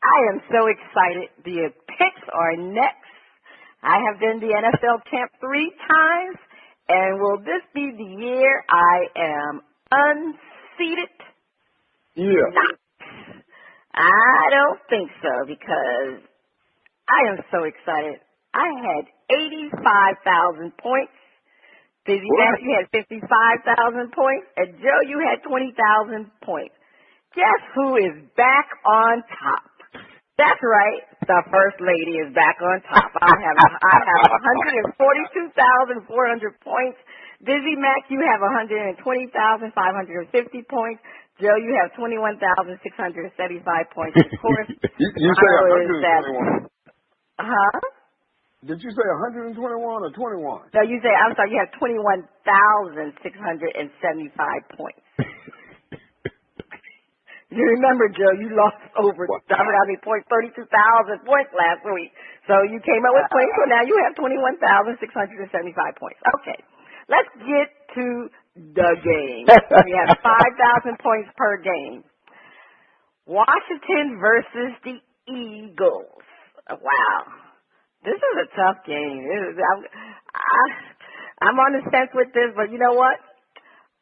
I am so excited. The picks are next. I have been the NFL champ 3 times, and will this be the year I am unseated? Yeah. Not. I don't think so, because I am so excited. I had 85,000 points. Dizzie Mac, you had 55,000 points. And Joe, you had 20,000 points. Guess who is back on top? That's right. The First Lady is back on top. I have 142,400 points. Dizzie Mac, you have 120,550 points. Joe, you have 21,675 points. Of course, you say 121. Huh? Did you say 121 or 21? No, you have 21,675 points. You remember, Joe, you lost over, 32,000 points last week. So you came up with points, so now you have 21,675 points. Okay, let's get to the game. We have 5,000 points per game. Washington versus the Eagles. Wow. This is a tough game. I'm on the fence with this, but you know what?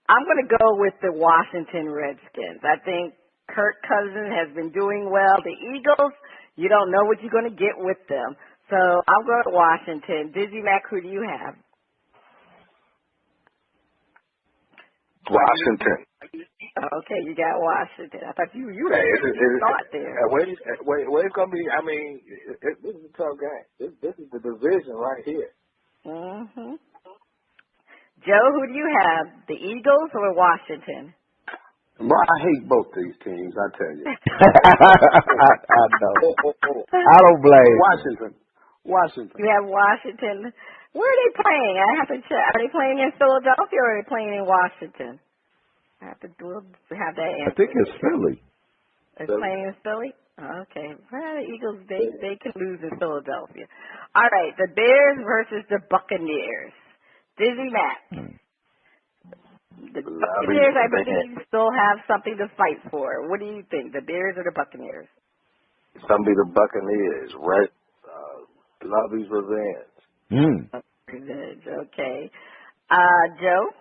I'm going to go with the Washington Redskins. I think Kirk Cousins has been doing well. The Eagles, you don't know what you're going to get with them. So I'll go to Washington. Dizzie Mac, who do you have? Washington. Okay, you got Washington. I thought you thought there. Wait, it's gonna be. I mean, this is a tough game. This is the division right here. Mhm. Joe, who do you have? The Eagles or Washington? Well, I hate both these teams. I tell you. I know. I don't blame Washington. You have Washington. Where are they playing? I have to check. Are they playing in Philadelphia or are they playing in Washington? I have to have that answer. I think it's Philly. It's playing in Philly? Okay. Well, the Eagles, they can lose in Philadelphia. All right, the Bears versus the Buccaneers. Dizzie Mac. The Buccaneers, I believe, still have something to fight for. What do you think, the Bears or the Buccaneers? It's gonna be the Buccaneers, right? Lovey's revenge. Revenge, okay. Joe?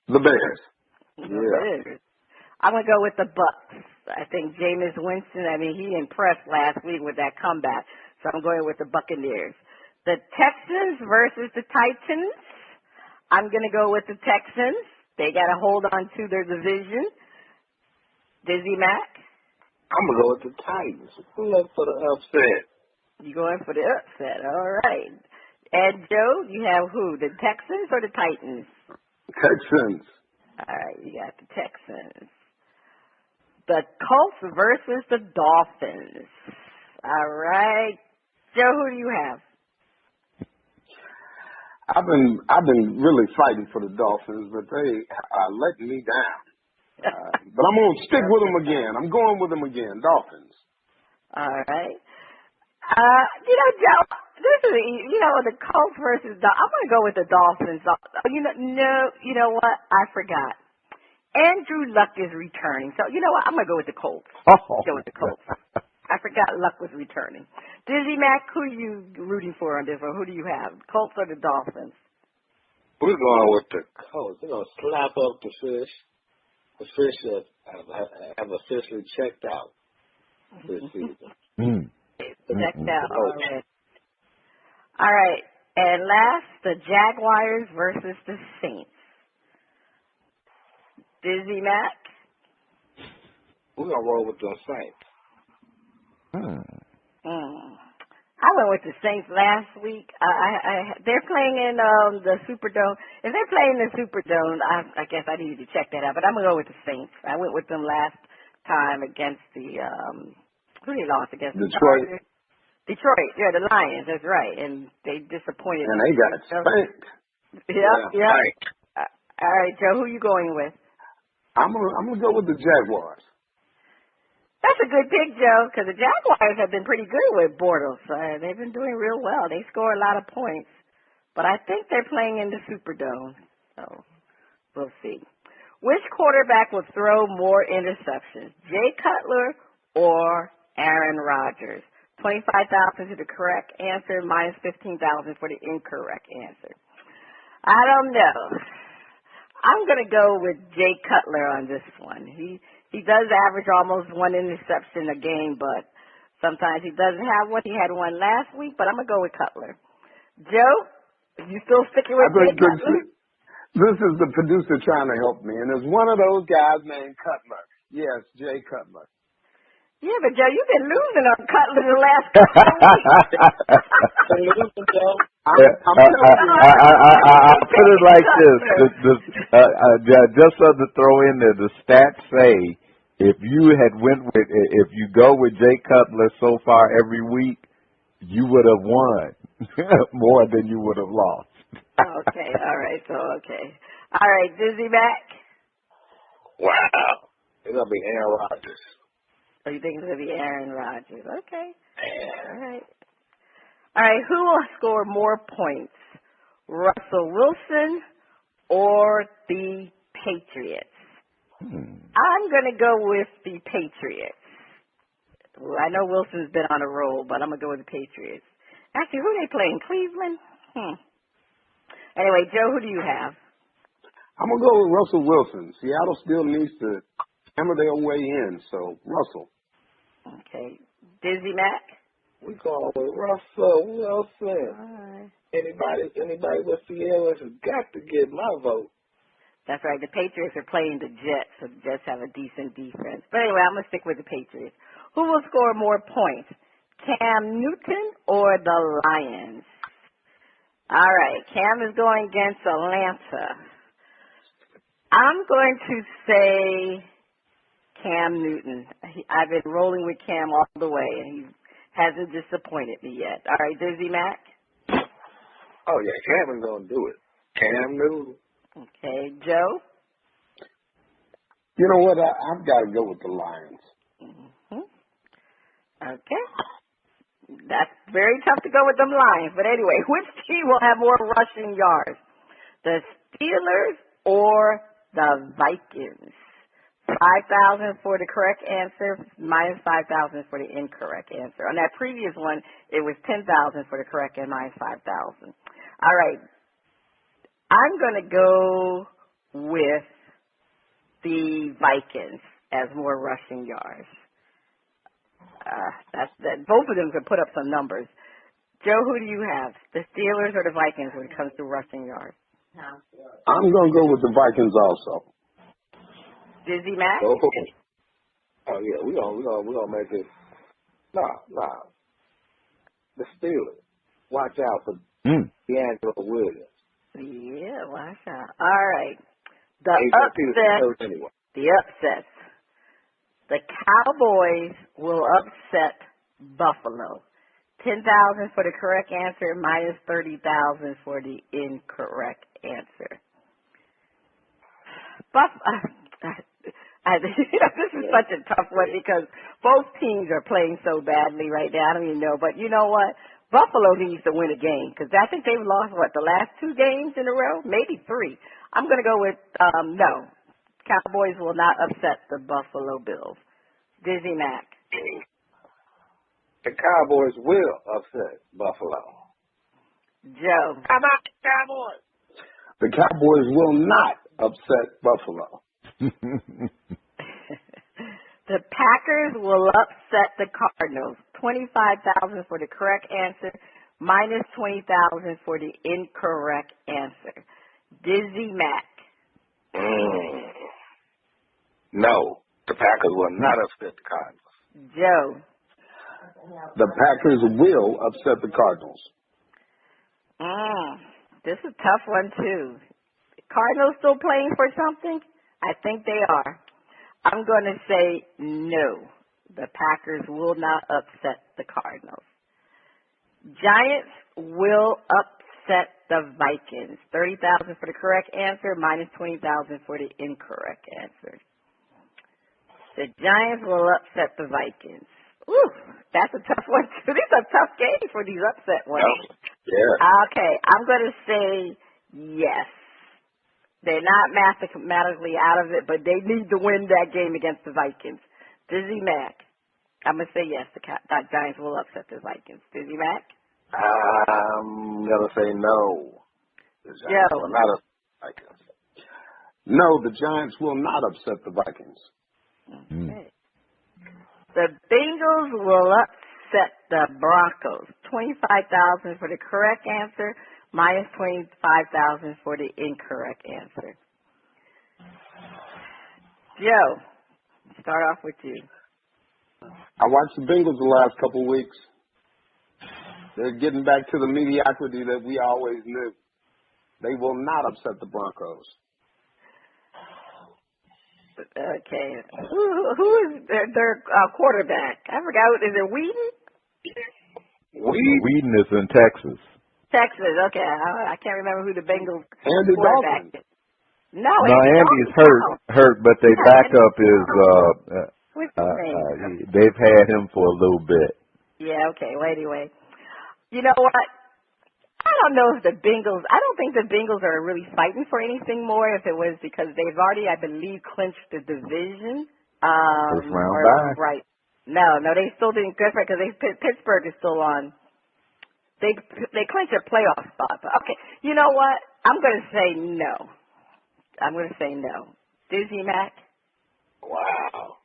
The Bears. Bears. I'm going to go with the Bucs. I think Jameis Winston, he impressed last week with that comeback. So I'm going with the Buccaneers. The Texans versus the Titans. I'm going to go with the Texans. They got to hold on to their division. Dizzie Mac? I'm going to go with the Titans. Look for the upset. You going for the upset. All right. And Joe, you have who? The Texans or the Titans? Texans. All right, you got the Texans. The Colts versus the Dolphins. All right. Joe, who do you have? I've been really fighting for the Dolphins, but they are letting me down. But I'm going to stick with them again. I'm going with them again. Dolphins. All right. Joe, this is, the Colts versus I'm going to go with the Dolphins. You know what? I forgot. Andrew Luck is returning. So, you know what? I'm going to go with the Colts. Oh. Go with the Colts. I forgot Luck was returning. Dizzie Mac, who are you rooting for on this one? Who do you have, Colts or the Dolphins? We're going with the Colts. They're going to slap up the fish. The fish have officially checked out this season. Checked out. All right. And last, the Jaguars versus the Saints. Dizzie Mac? We're going to roll with the Saints. I went with the Saints last week. They're playing in the Superdome. If they're playing in the Superdome, I guess I needed to check that out. But I'm going to go with the Saints. I went with them last time against the who they lost against? Detroit. Detroit, yeah, the Lions. That's right, and they disappointed. And they got spanked. Yep. All right, Joe, who you going with? I'm gonna go with the Jaguars. That's a good pick, Joe, because the Jaguars have been pretty good with Bortles. They've been doing real well. They score a lot of points. But I think they're playing in the Superdome, so we'll see. Which quarterback will throw more interceptions, Jay Cutler or Aaron Rodgers? 25,000 to the correct answer, minus 15,000 for the incorrect answer. I don't know. I'm going to go with Jay Cutler on this one. He does average almost one interception a game, but sometimes he doesn't have one. He had one last week, but I'm going to go with Cutler. Joe, you still sticking with Jay Cutler? This is the producer trying to help me, and there's one of those guys named Cutler. Yes, Jay Cutler. Yeah, but Joe, you've been losing on Cutler the last couple of weeks. I'll put it like this. Just so to throw in there, the stats say if you go with Jay Cutler so far every week, you would have won more than you would have lost. Okay, all right, okay. All right, Dizzie Mac? Wow. It's going to be Aaron Rodgers. So you think it's going to be Aaron Rodgers. Okay. All right. All right, who will score more points, Russell Wilson or the Patriots? I'm going to go with the Patriots. Well, I know Wilson's been on a roll, but I'm going to go with the Patriots. Actually, who are they playing? Cleveland? Anyway, Joe, who do you have? I'm going to go with Russell Wilson. Seattle still needs to hammer their way in, so Russell. Okay. Dizzie Mac? We call with Russell Wilson. Right. Anybody with Sierra has got to get my vote. That's right. The Patriots are playing the Jets, so the Jets have a decent defense. But anyway, I'm going to stick with the Patriots. Who will score more points, Cam Newton or the Lions? All right. Cam is going against Atlanta. I'm going to say Cam Newton. I've been rolling with Cam all the way, and he hasn't disappointed me yet. All right, Dizzie Mac? Oh, yeah, Cam is going to do it. Cam Newton. Okay, Joe? You know what? I've got to go with the Lions. Okay. That's very tough to go with them Lions. But anyway, which team will have more rushing yards? The Steelers or the Vikings? 5,000 for the correct answer, minus 5,000 for the incorrect answer. On that previous one, it was 10,000 for the correct and minus 5,000. All right. I'm going to go with the Vikings as more rushing yards. Both of them could put up some numbers. Joe, who do you have? The Steelers or the Vikings when it comes to rushing yards? I'm going to go with the Vikings also. Dizzie Mac? Oh yeah, we gonna make it. Nah. The Steelers. Watch out for D'Angelo Williams. Yeah, watch out. All right. The upsets. The Cowboys will upset Buffalo. 10,000 for the correct answer, minus 30,000 for the incorrect answer. This is such a tough one because both teams are playing so badly right now. I don't even know. But you know what? Buffalo needs to win a game because I think they've lost, the last 2 games in a row? Maybe 3. I'm going to go with, no. Cowboys will not upset the Buffalo Bills. Dizzie Mac. The Cowboys will upset Buffalo. Joe. How about the Cowboys? The Cowboys will not upset Buffalo. The Packers will upset the Cardinals. 25,000 for the correct answer, minus 20,000 for the incorrect answer. Dizzie Mac. No, the Packers will not upset the Cardinals. Joe. The Packers will upset the Cardinals. This is a tough one, too. Cardinals still playing for something? I think they are. I'm going to say no. The Packers will not upset the Cardinals. Giants will upset the Vikings. 30,000 for the correct answer, minus 20,000 for the incorrect answer. The Giants will upset the Vikings. Ooh, that's a tough one, too. These are tough games for these upset ones. Yeah. Okay, I'm going to say yes. They're not mathematically out of it, but they need to win that game against the Vikings. Dizzie Mac. I'm going to say yes, the Giants will upset the Vikings. Dizzie Mac? I'm going to say no. The Giants will not upset the Vikings. No, the Giants will not upset the Vikings. Okay. The Bengals will upset the Broncos. 25,000 for the correct answer, minus 25,000 for the incorrect answer. Joe, start off with you. I watched the Bengals the last couple of weeks. They're getting back to the mediocrity that we always knew. They will not upset the Broncos. Okay. Who is their quarterback? I forgot. Is it Whedon? Whedon is in Texas. Texas. Okay. I can't remember who the Bengals Andy quarterback Dalton. is. No, Andy's hurt, but their backup is they've had him for a little bit. Yeah. Okay. Well, anyway, you know what? I don't know if I don't think the Bengals are really fighting for anything more if it was because they've already, I believe, clinched the division. First round bye. Right. No, they still didn't go for it because Pittsburgh is still on. They clinched a playoff spot. But okay, you know what? I'm going to say no. Dizzie Mac? Wow.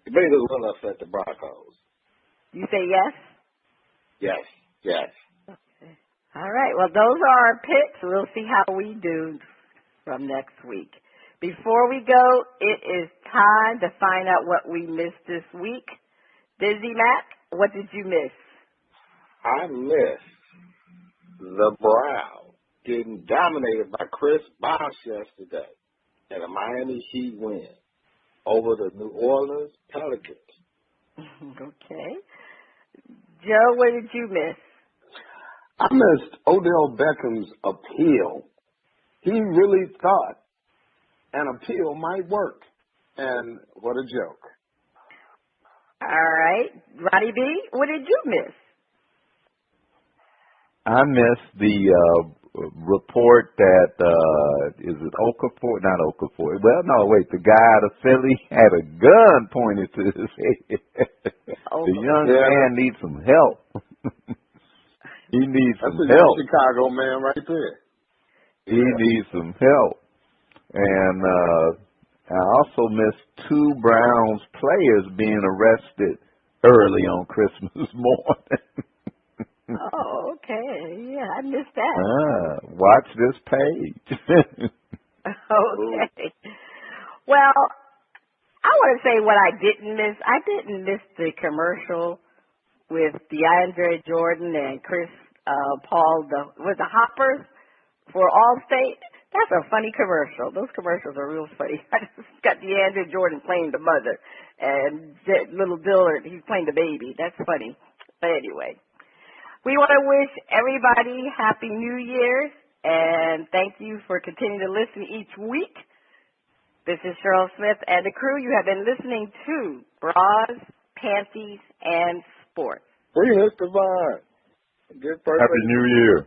The Bengals will upset the Broncos. You say yes? Yes. All right. Well, those are our picks. We'll see how we do from next week. Before we go, it is time to find out what we missed this week. Dizzie Mac, what did you miss? I missed the Browns getting dominated by Chris Bosh yesterday and a Miami Heat win over the New Orleans Pelicans. Okay. Joe, what did you miss? I missed Odell Beckham's appeal. He really thought an appeal might work. And what a joke. All right. Ronnie B., what did you miss? I missed the report that, is it Okafor? Not Okafor. Well, no, wait. The guy out of Philly had a gun pointed to his head. The young man needs some help. He needs some help. That's a Chicago man right there. He needs some help. And I also missed 2 Browns players being arrested early on Christmas morning. Oh, okay. Yeah, I missed that. Watch this page. Okay. Well, I want to say what I didn't miss. I didn't miss the commercial with DeAndre Jordan and Chris Paul, the Hoppers for Allstate. That's a funny commercial. Those commercials are real funny. I just got DeAndre Jordan playing the mother, and little Dillard, he's playing the baby. That's funny. But anyway, we want to wish everybody Happy New Year's, and thank you for continuing to listen each week. This is Cheryl Smith and the crew. You have been listening to Bras, Panties, and Sports. Free Mr. Vine. Good Happy New Year.